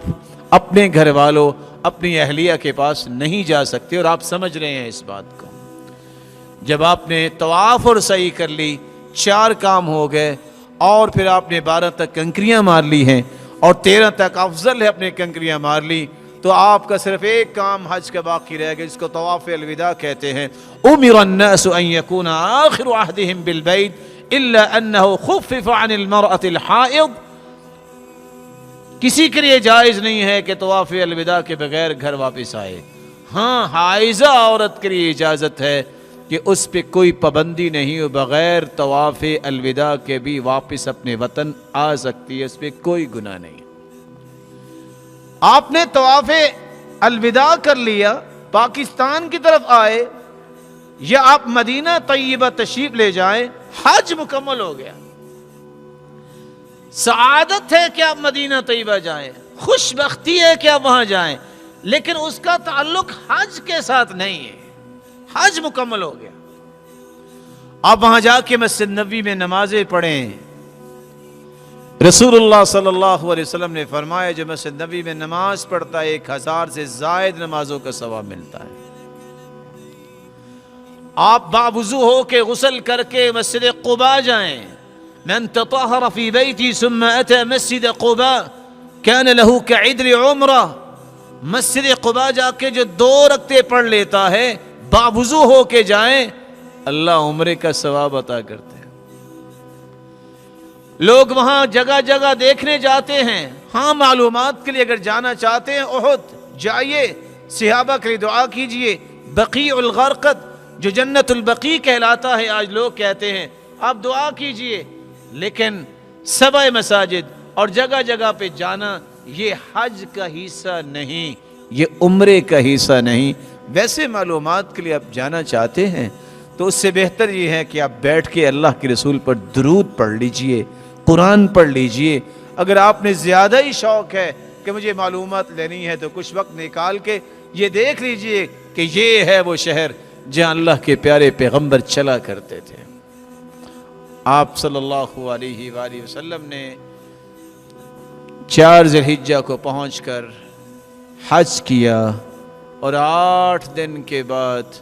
اپنے گھر والوں، اپنی اہلیہ کے پاس نہیں جا سکتے، اور آپ سمجھ رہے ہیں اس بات کو۔ جب آپ نے طواف اور سعی کر لی، 4 کام ہو گئے، اور پھر آپ نے 12 تک کنکریاں مار لی ہیں، اور 13 تک افضل ہے اپنے کنکریاں مار لی، تو آپ کا صرف ایک کام حج کا باقی رہ گیا، جس کو طواف الوداع کہتے ہیں۔ امر الناس ان يكون آخر عهدهم بالبيت الا انه خفف عن المرأة الحائض۔ کسی کے لیے جائز نہیں ہے کہ طواف الوداع کے بغیر گھر واپس آئے۔ ہاں، حائضہ عورت کے لیے اجازت ہے کہ اس پہ کوئی پابندی نہیں ہو، بغیر طواف الوداع کے بھی واپس اپنے وطن آ سکتی ہے، اس پہ کوئی گناہ نہیں۔ آپ نے طواف الوداع کر لیا، پاکستان کی طرف آئے یا آپ مدینہ طیبہ تشریف لے جائیں، حج مکمل ہو گیا۔ سعادت ہے کہ آپ مدینہ طیبہ جائیں، خوش بختی ہے کہ آپ وہاں جائیں، لیکن اس کا تعلق حج کے ساتھ نہیں ہے۔ حج مکمل ہو گیا، آپ وہاں جا کے مسجد نبوی میں نمازیں پڑھیں۔ رسول اللہ صلی اللہ علیہ وسلم نے فرمایا جو مسجد نبوی میں نماز پڑھتا ہے 1000 سے زائد نمازوں کا ثواب ملتا ہے۔ آپ باوضو ہو کے غسل کر کے مسجد قباء جائیں۔ من تطہر فی بیتی ثم اتی مسجد قباء کان له کعدل عمرہ۔ مسجد قباء جا کے جو 2 رکعتیں پڑھ لیتا ہے، باوضو ہو کے جائیں، اللہ عمرے کا ثواب عطا کرتے ہیں۔ لوگ وہاں جگہ جگہ دیکھنے جاتے ہیں، ہاں معلومات کے لیے اگر جانا چاہتے ہیں احد جائیے، صحابہ کے لیے دعا کیجئے۔ بقیع الغرقد جو جنت البقیع کہلاتا ہے آج لوگ کہتے ہیں، آپ دعا کیجئے، لیکن 7 مساجد اور جگہ جگہ پہ جانا یہ حج کا حصہ نہیں، یہ عمرے کا حصہ نہیں۔ ویسے معلومات کے لیے آپ جانا چاہتے ہیں تو اس سے بہتر یہ ہے کہ آپ بیٹھ کے اللہ کے رسول پر درود پڑھ لیجئے، قرآن پڑھ لیجئے۔ اگر آپ نے زیادہ ہی شوق ہے کہ مجھے معلومات لینی ہے تو کچھ وقت نکال کے یہ دیکھ لیجئے کہ یہ ہے وہ شہر جہاں اللہ کے پیارے پیغمبر چلا کرتے تھے۔ آپ صلی اللہ علیہ وآلہ وسلم نے 4 ذی الحجہ کو پہنچ کر حج کیا، اور 8 دن کے بعد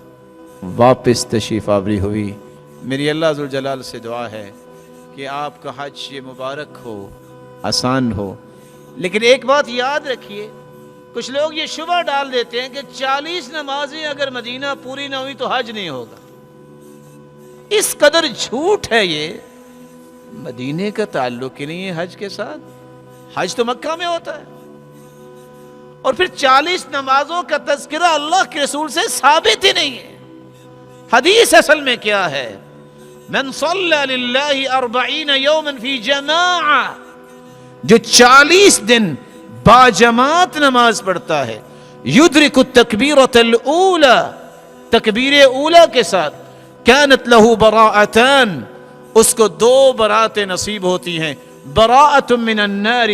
واپس تشریف آوری ہوئی۔ میری اللہ ذوالجلال سے دعا ہے کہ آپ کا حج یہ مبارک ہو، آسان ہو۔ لیکن ایک بات یاد رکھیے، کچھ لوگ یہ شبہ ڈال دیتے ہیں کہ 40 نمازیں اگر مدینہ پوری نہ ہوئی تو حج نہیں ہوگا۔ اس قدر جھوٹ ہے یہ، مدینے کا تعلق ہی نہیں ہے حج کے ساتھ، حج تو مکہ میں ہوتا ہے۔ اور پھر 40 نمازوں کا تذکرہ اللہ کے رسول سے ثابت ہی نہیں ہے۔ حدیث اصل میں کیا ہے؟ من صلی للہ 40 یوما فی جماعہ، جو 40 دن باجماعت نماز پڑھتا ہے، یدرک التکبیرۃ الاولی، تکبیر اولی کے ساتھ، کانت لہ براءتان، اس کو 2 براتیں نصیب ہوتی ہیں، براءۃ من النار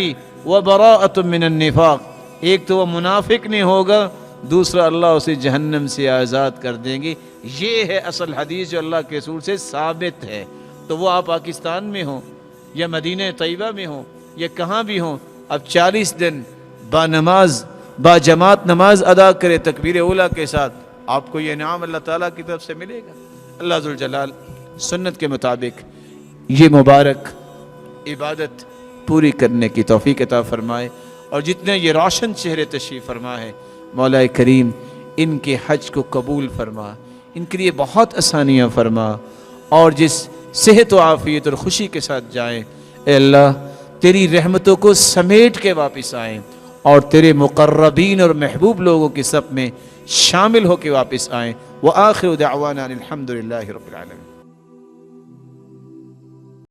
و براءۃ من النفاق۔ ایک تو وہ منافق نہیں ہوگا، دوسرا اللہ اسے جہنم سے آزاد کر دیں گے۔ یہ ہے اصل حدیث جو اللہ کے رسول سے ثابت ہے۔ تو وہ آپ پاکستان میں ہوں یا مدینہ طیبہ میں ہوں یا کہاں بھی ہوں، اب 40 دن با جماعت نماز ادا کرے تکبیر اولیٰ کے ساتھ، آپ کو یہ انعام اللہ تعالیٰ کی طرف سے ملے گا۔ اللہ ذوالجلال سنت کے مطابق یہ مبارک عبادت پوری کرنے کی توفیق عطا فرمائے، اور جتنے یہ روشن چہرے تشریف فرما ہے مولا کریم ان کے حج کو قبول فرما، ان کے لیے بہت آسانیاں فرما، اور جس صحت و عافیت اور خوشی کے ساتھ جائیں، اے اللہ تیری رحمتوں کو سمیٹ کے واپس آئیں، اور تیرے مقربین اور محبوب لوگوں کی صف میں شامل ہو کے واپس آئیں۔ وآخر دعوانا الحمدللہ رب العالمین۔